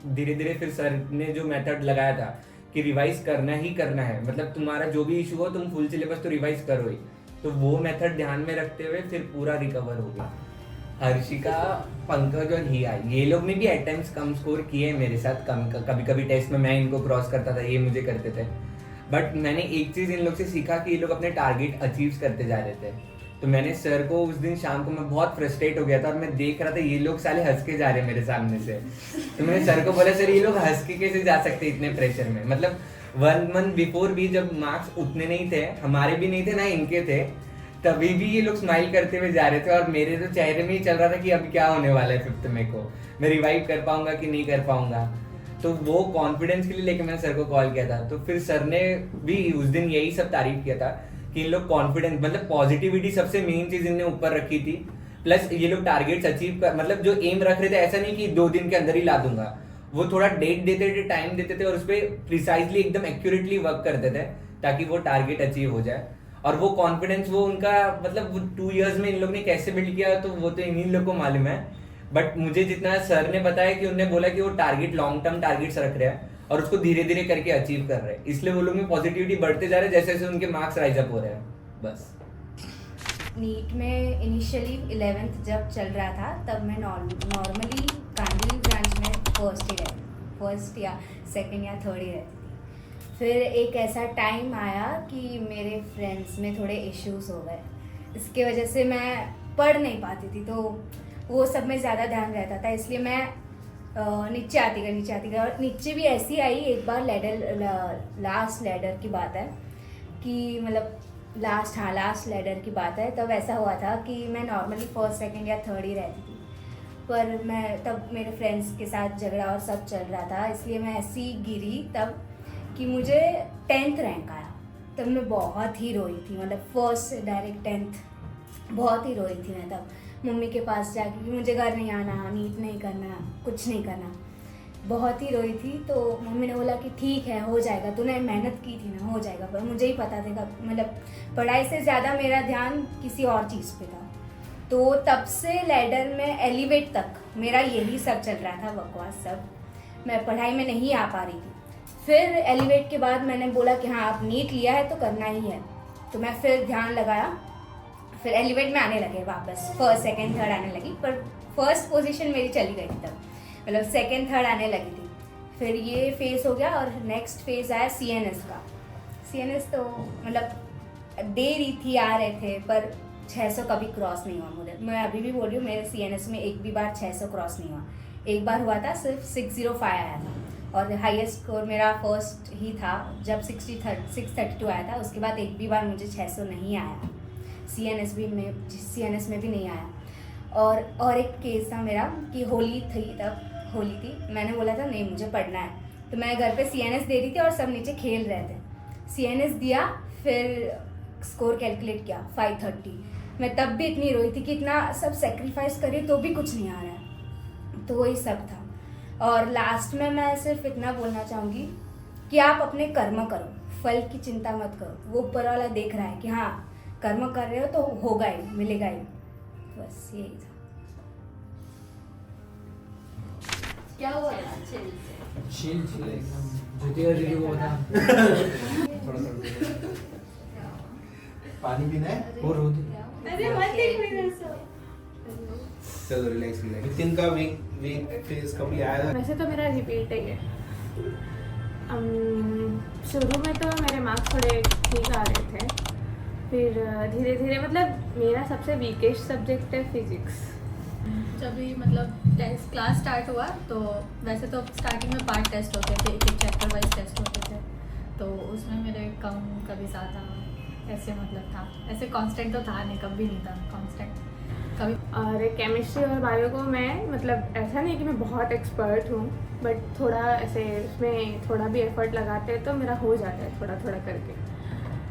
Speaker 4: धीरे धीरे फिर सर ने जो मेथड लगाया था कि रिवाइज करना ही करना है, मतलब तुम्हारा जो भी इशू हो तुम फुल सिलेबस तो रिवाइज करो ही, तो वो मेथड ध्यान में रखते हुए फिर पूरा रिकवर हो गया। हर्षिका, पंकज और हिया, ये लोग ने भी एट टाइम्स कम स्कोर किए मेरे साथ, कभी कभी टेस्ट में मैं इनको क्रॉस करता था, ये मुझे करते थे। बट मैंने एक चीज़ इन लोग से सीखा कि ये लोग अपने टारगेट अचीव करते जा रहे थे। तो मैंने सर को उस दिन शाम को, मैं बहुत फ्रस्ट्रेट हो गया था और मैं देख रहा था ये लोग साले हंस के जा रहे हैं मेरे सामने से। तो मैंने सर को बोला, सर ये लोग हंस के कैसे जा सकते इतने प्रेशर में, मतलब 1 month बिफोर भी जब मार्क्स उतने नहीं थे, हमारे भी नहीं थे ना इनके थे, तभी भी ये लोग स्माइल करते हुए जा रहे थे, और मेरे तो चेहरे में ही चल रहा था कि अब क्या होने वाला है 5th मई को, मैं रिवाइव कर पाऊंगा कि नहीं कर पाऊंगा। तो वो कॉन्फिडेंस के लिए लेके मैंने सर को कॉल किया था। तो फिर सर ने भी उस दिन यही सब तारीफ किया था कि इन लोग कॉन्फिडेंस, मतलब पॉजिटिविटी सबसे मेन चीज इनने ऊपर रखी थी, प्लस ये लोग टारगेट्स अचीव कर, मतलब जो एम रख रहे थे, ऐसा नहीं कि 2 दिन के अंदर ही ला दूंगा, वो थोड़ा डेट देते थे, टाइम देते थे, और उस पर प्रिसाइजली एकदम एक्यूरेटली वर्क करते थे ताकि वो टारगेट अचीव हो जाए। और वो कॉन्फिडेंस वो उनका, मतलब वो 2 years में इन लोग ने कैसे बिल्ड किया तो वो तो इन्हीं लोग को मालूम है। बट मुझे जितना सर ने बताया कि उन्होंने बोला कि वो टारगेट लॉन्ग टर्म टारगेट्स रख रहे हैं और उसको धीरे धीरे करके अचीव कर रहे हैं, इसलिए वो लोग में पॉजिटिविटी बढ़ते जा रहे हैं जैसे जैसे उनके मार्क्स राइज अप हो रहे हैं। बस
Speaker 12: नीट में इनिशियली 11th जब चल रहा था तब मैं नॉर्मली कांदिवली ब्रांच में फर्स्ट या सेकंड या थर्ड ही रहती थी। फिर एक ऐसा टाइम आया कि मेरे फ्रेंड्स में थोड़े इश्यूज हो गए, इसके वजह से मैं पढ़ नहीं पाती थी, तो वो सब में ज़्यादा ध्यान रहता था, इसलिए मैं नीचे आती गई और नीचे भी ऐसी आई एक बार लास्ट लैडर की बात है कि मतलब लास्ट लैडर की बात है, तब ऐसा हुआ था कि मैं नॉर्मली फर्स्ट सेकंड या थर्ड ही रहती थी, पर मैं तब मेरे फ्रेंड्स के साथ झगड़ा और सब चल रहा था, इसलिए मैं ऐसी गिरी तब कि मुझे 10th रैंक आया। तब मैं बहुत ही रोई थी, मतलब फर्स्ट से डायरेक्ट 10th बहुत ही रोई थी मैं तब, मम्मी के पास जाके कि मुझे घर नहीं आना, नीट नहीं करना, कुछ नहीं करना, बहुत ही रोई थी। तो मम्मी ने बोला कि ठीक है हो जाएगा, तूने मेहनत की थी ना, हो जाएगा। पर मुझे ही पता था, मतलब पढ़ाई से ज़्यादा मेरा ध्यान किसी और चीज़ पे था। तो तब से लैडर में एलिवेट तक मेरा यही सब चल रहा था, बकवास सब, मैं पढ़ाई में नहीं आ पा रही थी। फिर एलिवेट के बाद मैंने बोला कि हाँ अब नीट लिया है तो करना ही है, तो मैं फिर ध्यान लगाया, फिर एलिवेट में आने लगे वापस, फर्स्ट सेकंड थर्ड आने लगी, पर फर्स्ट पोजीशन मेरी चली गई थी तब, मतलब सेकंड थर्ड आने लगी थी। फिर ये फेज़ हो गया और नेक्स्ट फेज़ आया CNS का। CNS तो मतलब दे रही थी, आ रहे थे, पर 600 कभी क्रॉस नहीं हुआ मुझे। मैं अभी भी बोल रही हूँ, मेरे CNS में एक भी बार 600 क्रॉस नहीं हुआ। एक बार हुआ था, सिर्फ 605 आया था, और हाईएस्ट स्कोर मेरा फर्स्ट ही था जब 632 आया था। उसके बाद एक भी बार मुझे 600 नहीं आया, CNS में भी नहीं आया। और एक केस था मेरा कि होली थी, तब होली थी, मैंने बोला था नहीं मुझे पढ़ना है, तो मैं घर पे CNS दे रही थी और सब नीचे खेल रहे थे। CNS दिया, फिर स्कोर कैलकुलेट किया 530। मैं तब भी इतनी रोई थी कि इतना सब सेक्रीफाइस करी तो भी कुछ नहीं आ रहा है, तो वही सब था। और लास्ट में मैं सिर्फ इतना बोलना चाहूँगी कि आप अपने कर्म करो, फल की चिंता मत करो, वो ऊपर वाला देख रहा है कि हाँ कर्म कर रहे हो तो होगा ही, मिलेगा ही, बस यही था।
Speaker 3: क्या हुआ?
Speaker 8: चिल एकदम ज्योतिका दीदी को बता।
Speaker 5: पानी पीना है
Speaker 8: और रो दे।
Speaker 3: अरे मत देख मेरे से।
Speaker 5: चलो रिलैक्स। नितिन का वीक फेज कभी आया?
Speaker 13: वैसे तो मेरा रिपीट ही है। शुरू में तो मेरे मार्क्स थोड़े ठीक आ रहे थे, फिर धीरे धीरे, मतलब मेरा सबसे वीकेस्ट सब्जेक्ट है फिजिक्स।
Speaker 14: जब भी मतलब टेस्ट क्लास स्टार्ट हुआ तो वैसे तो स्टार्टिंग में पार्ट टेस्ट होते थे, एक चैप्टर वाइज टेस्ट होते थे, तो उसमें मेरे कम कभी ज़्यादा ऐसे मतलब था, ऐसे कांस्टेंट तो था नहीं, कभी नहीं था कांस्टेंट। कभी
Speaker 13: और केमिस्ट्री और बायो को मैं मतलब ऐसा नहीं कि मैं बहुत एक्सपर्ट हूँ, बट थोड़ा ऐसे उसमें थोड़ा भी एफर्ट लगाते हैं तो मेरा हो जाता है थोड़ा थोड़ा करके।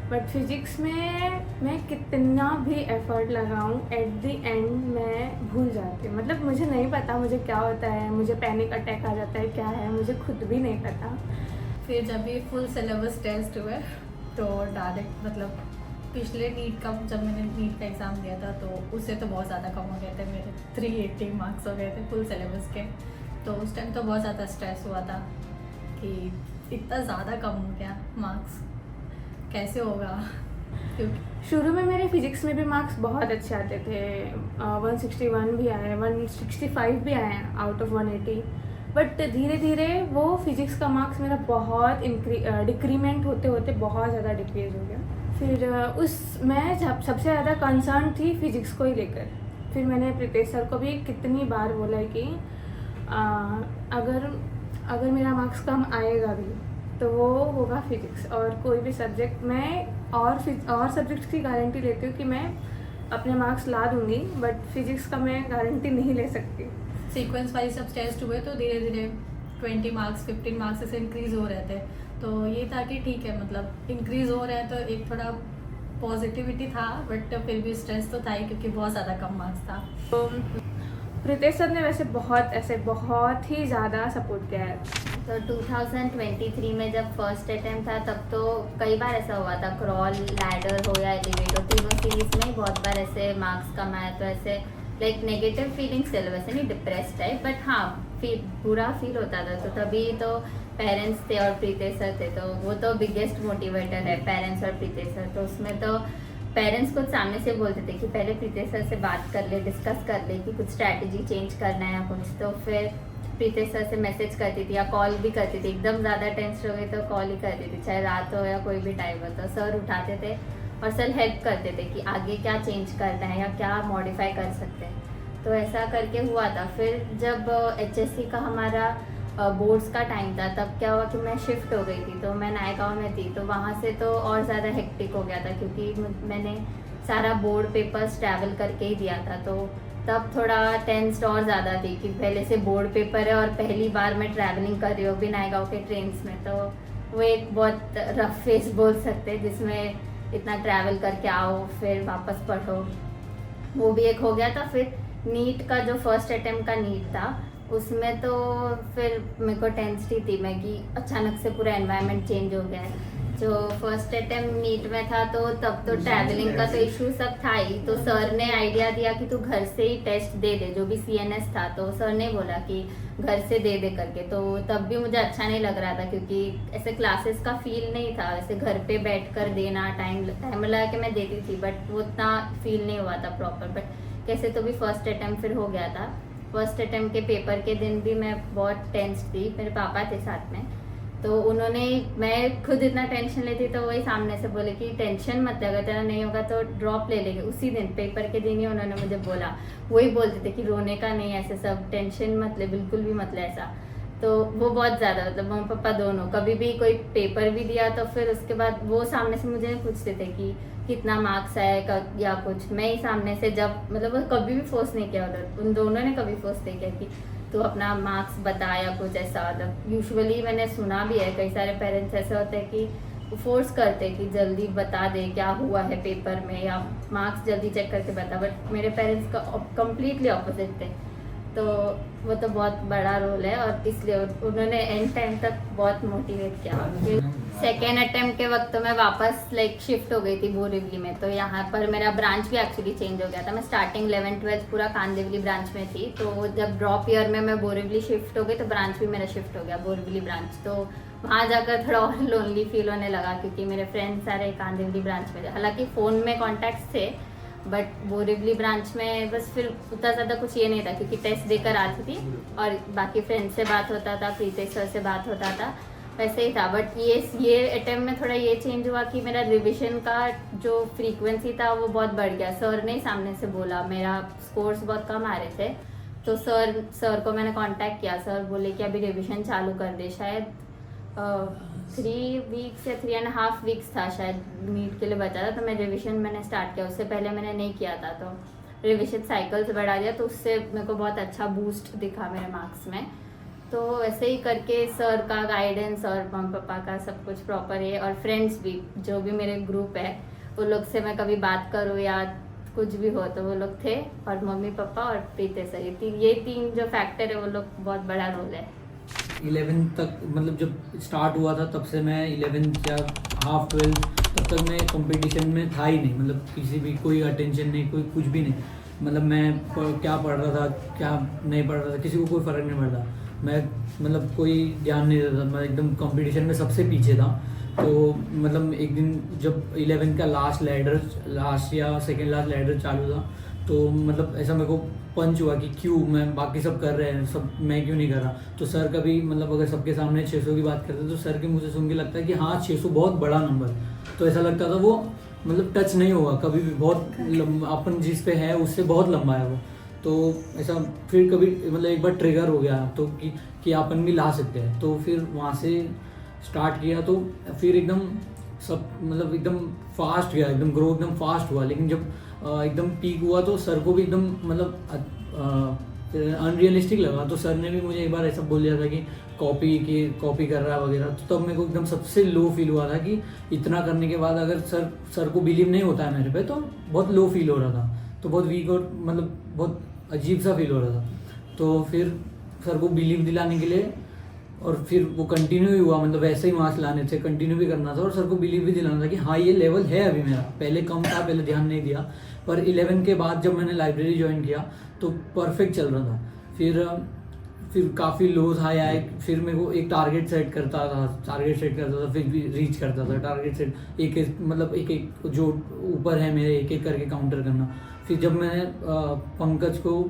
Speaker 13: बट फिजिक्स में मैं कितना भी एफर्ट लगाऊं, एट द एंड मैं भूल जाती हूँ। मतलब मुझे नहीं पता मुझे क्या होता है, मुझे पैनिक अटैक आ जाता है, क्या है मुझे खुद भी नहीं पता।
Speaker 14: फिर जब भी फुल सिलेबस टेस्ट हुए तो डायरेक्ट मतलब पिछले नीट का, जब मैंने नीट का एग्ज़ाम दिया था तो उससे तो बहुत ज़्यादा कम हो गए थे मेरे, 380 मार्क्स हो गए थे फुल सिलेबस के। तो उस टाइम तो बहुत ज़्यादा स्ट्रेस हुआ था कि इतना ज़्यादा कम हो गया मार्क्स, कैसे होगा। क्योंकि
Speaker 13: शुरू में मेरे फिजिक्स में भी मार्क्स बहुत अच्छे आते थे, 161 भी आए, 165 भी आए आउट ऑफ 180। बट धीरे धीरे वो फिजिक्स का मार्क्स मेरा बहुत डिक्रीमेंट होते होते बहुत ज़्यादा डिक्रीज हो गया। फिर मैं सबसे ज़्यादा कंसर्न थी फिजिक्स को ही लेकर। फिर मैंने प्रीतेश सर को भी कितनी बार बोला कि अगर मेरा मार्क्स कम आएगा भी तो वो होगा फिजिक्स, और कोई भी सब्जेक्ट मैं और सब्जेक्ट्स की गारंटी लेती हूँ कि मैं अपने मार्क्स ला दूँगी, बट फिजिक्स का मैं गारंटी नहीं ले सकती।
Speaker 14: सीक्वेंस वाइज जब टेस्ट हुए तो धीरे धीरे 20 मार्क्स 15 मार्क्स ऐसे इंक्रीज़ हो रहे थे। तो ये था कि ठीक है, मतलब इंक्रीज़ हो रहा है तो एक थोड़ा पॉजिटिविटी था, बट फिर भी स्ट्रेस तो था ही क्योंकि बहुत ज़्यादा कम मार्क्स था।
Speaker 13: तो प्रीतेश सर ने वैसे बहुत ही ज़्यादा सपोर्ट किया है।
Speaker 15: तो 2023 में जब फर्स्ट अटेम्प्ट था तब तो कई बार ऐसा हुआ था, क्रॉल, लैडर हो या एलिवेटर, तीनों सीरीज में बहुत बार ऐसे मार्क्स कम आए। तो ऐसे लाइक नेगेटिव फीलिंग्स चलो, वैसे नहीं डिप्रेस्ड है, बट हाँ बुरा फील होता था। तो तभी तो पेरेंट्स थे और प्रीतेश सर थे, तो वो तो बिगेस्ट मोटिवेटर है, पेरेंट्स और प्रीतेश सर। तो उसमें तो पेरेंट्स खुद सामने से बोलते थे कि पहले प्रीतेश सर से बात कर ले, डिस्कस कर ले कि कुछ स्ट्रैटेजी चेंज करना है या कुछ। तो फिर प्रीतेश सर से मैसेज करती थी या कॉल भी करती थी, एकदम ज़्यादा टेंशन हो गई तो कॉल ही करती थी, चाहे रात हो या कोई भी टाइम हो। तो सर उठाते थे और सर हेल्प करते थे कि आगे क्या चेंज करना है या क्या मॉडिफाई कर सकते हैं। तो ऐसा करके हुआ था। फिर जब HSC का हमारा बोर्ड्स का टाइम था तब क्या हुआ कि मैं शिफ्ट हो गई थी, तो मैं नायगांव में थी। तो वहाँ से तो और ज़्यादा हेक्टिक हो गया था क्योंकि मैंने सारा बोर्ड पेपर्स ट्रैवल करके ही दिया था। तो तब थोड़ा टेंस्ड और ज़्यादा थी कि पहले से बोर्ड पेपर है और पहली बार मैं ट्रैवलिंग कर रही हूँ भी नायगांव के ट्रेन्स में। तो वो एक बहुत रफ फेस बोल सकते हैं जिसमें इतना ट्रैवल करके आओ फिर वापस पढ़ो, वो भी एक हो गया था। फिर नीट का जो फर्स्ट अटेम्प्ट का नीट था उसमें तो फिर मेरे को टेंस्ड ही थी मैं कि अचानक से पूरा एनवायरनमेंट चेंज हो गया है। जो फर्स्ट अटेम्प्ट नीट में था तो तब तो ट्रैवलिंग का तो इशू सब था ही। तो सर ने आइडिया दिया कि तू घर से ही टेस्ट दे दे, जो भी CNS था। तो सर ने बोला कि घर से दे दे करके। तो तब भी मुझे अच्छा नहीं लग रहा था क्योंकि ऐसे क्लासेस का फील नहीं था, ऐसे घर पे बैठ कर देना, टाइम लगा के मैं देती थी बट वो उतना फील नहीं हुआ था प्रॉपर। बट कैसे तो भी फर्स्ट अटेम्प्ट फिर हो गया था। फर्स्ट अटेम्प्ट के पेपर के दिन भी मैं बहुत टेंस थी, मेरे पापा थे साथ में। तो उन्होंने, मैं खुद इतना टेंशन लेती तो वही सामने से बोले कि टेंशन मत ले, अगर तेरा नहीं होगा तो ड्रॉप ले लेंगे। उसी दिन पेपर के दिन ही उन्होंने मुझे बोला, वही बोलते थे कि रोने का नहीं, ऐसे सब टेंशन मत ले, बिल्कुल भी मत ले ऐसा। तो वो बहुत ज़्यादा, मतलब मम्मी पापा दोनों, कभी भी कोई पेपर भी दिया तो फिर उसके बाद वो सामने से मुझे पूछते थे कि कितना मार्क्स आया या कुछ। मैं ही सामने से जब, मतलब वो कभी भी फोर्स नहीं किया उधर, उन दोनों ने कभी फोर्स नहीं किया कि तो अपना मार्क्स बता या कुछ ऐसा। मतलब यूजुअली मैंने सुना भी है कई सारे पेरेंट्स ऐसे होते हैं कि फोर्स करते हैं कि जल्दी बता दे क्या हुआ है पेपर में या मार्क्स जल्दी चेक करके बता। बट मेरे पेरेंट्स का कम्प्लीटली ऑपोजिट थे। तो वो तो बहुत बड़ा रोल है और इसलिए उन्होंने एंड टाइम तक बहुत मोटिवेट किया। सेकेंड अटेम्प्ट के वक्त तो मैं वापस लाइक शिफ्ट हो गई थी बोरिवली में। तो यहाँ पर मेरा ब्रांच भी एक्चुअली चेंज हो गया था। मैं स्टार्टिंग 11th-12th पूरा कांदिवली ब्रांच में थी। तो जब ड्रॉप ईयर में मैं बोरिवली शिफ्ट हो गई तो ब्रांच भी मेरा शिफ्ट हो गया बोरिवली ब्रांच। तो वहाँ जाकर थोड़ा और लोनली फील होने लगा क्योंकि मेरे फ्रेंड्स सारे कांदिवली ब्रांच में थे। हालांकि फ़ोन में कॉन्टैक्ट्स थे बट बोरिवली ब्रांच में बस फिर उतना ज़्यादा कुछ ये नहीं था क्योंकि टेस्ट देकर आती थी और बाकी फ्रेंड्स से बात होता था, प्रीतेश सर से बात होता था, वैसे ही था। बट ये अटेम्प्ट में थोड़ा ये चेंज हुआ कि मेरा रिविजन का जो फ्रीक्वेंसी था वो बहुत बढ़ गया। सर ने सामने से बोला, मेरा स्कोर्स बहुत कम आ रहे थे तो सर को मैंने कांटेक्ट किया। सर बोले कि अभी रिविजन चालू कर दे। शायद 3 वीक्स या 3.5 वीक्स था शायद नीट के लिए बचा था। तो मैं रिविजन मैंने स्टार्ट किया, उससे पहले मैंने नहीं किया था। तो रिविजन साइकिल्स बढ़ा दिया, तो उससे मेरे को बहुत अच्छा बूस्ट दिखा मेरे मार्क्स में। तो ऐसे ही करके सर का गाइडेंस और मम्मी पापा का सब कुछ प्रॉपर है, और फ्रेंड्स भी, जो भी मेरे ग्रुप है वो लोग से मैं कभी बात करूँ या कुछ भी हो तो वो लोग थे, और मम्मी पापा और प्रीते सर, ये तीन जो फैक्टर है वो लोग बहुत बड़ा रोल है।
Speaker 8: 11 तक मतलब जब स्टार्ट हुआ था तब से मैं 11 या हाफ 12 तब तक मैं कंपटीशन में था ही नहीं, मतलब किसी भी कोई अटेंशन नहीं, कोई कुछ भी नहीं। मतलब मैं क्या पढ़ रहा था क्या नहीं पढ़ रहा था किसी को कोई फ़र्क नहीं पड़ता, मैं मतलब कोई ध्यान नहीं देता, मैं एकदम कंपटीशन में सबसे पीछे था। तो मतलब एक दिन जब 11 का लास्ट या सेकेंड लास्ट लैडर चालू था, तो मतलब ऐसा मेरे को पंच हुआ कि क्यों मैं, बाकी सब कर रहे हैं, सब मैं क्यों नहीं कर रहा। तो सर का भी मतलब अगर सबके सामने 600 की बात करते तो सर के मुझे सुन के लगता है कि हाँ 600 बहुत बड़ा नंबर, तो ऐसा लगता था वो मतलब टच नहीं होगा कभी भी, बहुत अपन जिस पे है उससे बहुत लंबा है वो। तो ऐसा फिर कभी मतलब एक बार ट्रिगर हो गया तो कि अपन भी ला सकते हैं, तो फिर वहाँ से स्टार्ट किया। तो फिर एकदम सब मतलब एकदम फास्ट गया, एकदम ग्रो एकदम फास्ट हुआ। लेकिन जब एकदम पीक हुआ तो सर को भी एकदम मतलब अनरियलिस्टिक लगा, तो सर ने भी मुझे एक बार ऐसा बोल दिया था कि कॉपी कर रहा है वगैरह। तो तब मेरे को एकदम सबसे लो फील हुआ था कि इतना करने के बाद अगर सर को बिलीव नहीं होता है मेरे पे, तो बहुत लो फील हो रहा था, तो बहुत वीक और मतलब बहुत अजीब सा फील हो रहा था। तो फिर सर को बिलीव दिलाने के लिए, और फिर वो कंटिन्यू ही हुआ, मतलब वैसे ही मार्क्स लाने थे, कंटिन्यू भी करना था और सर को बिलीव भी दिलाना था कि हाँ ये लेवल है अभी मेरा। पहले कम था, पहले ध्यान नहीं दिया, पर 11 के बाद जब मैंने लाइब्रेरी ज्वाइन किया तो परफेक्ट चल रहा था। फिर काफ़ी लोज हाई आए, फिर मेरे को एक टारगेट सेट करता था, फिर भी रीच करता था टारगेट सेट, एक जो ऊपर है मेरे एक एक करके काउंटर करना। फिर जब मैंने पंकज को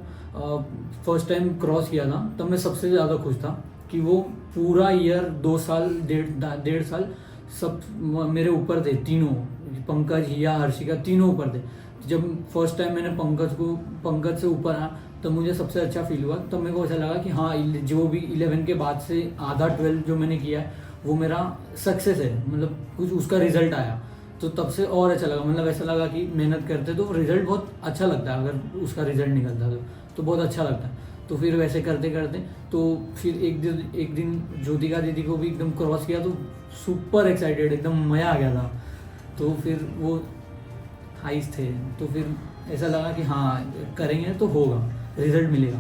Speaker 8: फर्स्ट टाइम क्रॉस किया था तब मैं सबसे ज़्यादा खुश था कि वो पूरा ईयर 2 साल 1.5 साल सब मेरे ऊपर थे, तीनों, पंकज, हिया, हर्षिका, तीनों ऊपर थे। जब फर्स्ट टाइम मैंने पंकज से ऊपर आया तब मुझे सबसे अच्छा फील हुआ। तब मेरे को ऐसा लगा कि हाँ जो भी 11 के बाद से आधा 12 जो मैंने किया है वो मेरा सक्सेस है, मतलब कुछ उसका रिजल्ट आया। तो तब से और अच्छा लगा, मतलब ऐसा लगा कि मेहनत करते तो रिजल्ट बहुत अच्छा लगता है, अगर उसका रिजल्ट निकलता तो बहुत अच्छा लगता है। तो फिर वैसे करते करते तो फिर एक दिन ज्योतिका दीदी को भी एकदम क्रॉस किया तो सुपर एक्साइटेड, एकदम मज़ा आ गया था। तो फिर वो हाइस थे, तो फिर ऐसा लगा कि हाँ करेंगे तो होगा, रिजल्ट मिलेगा।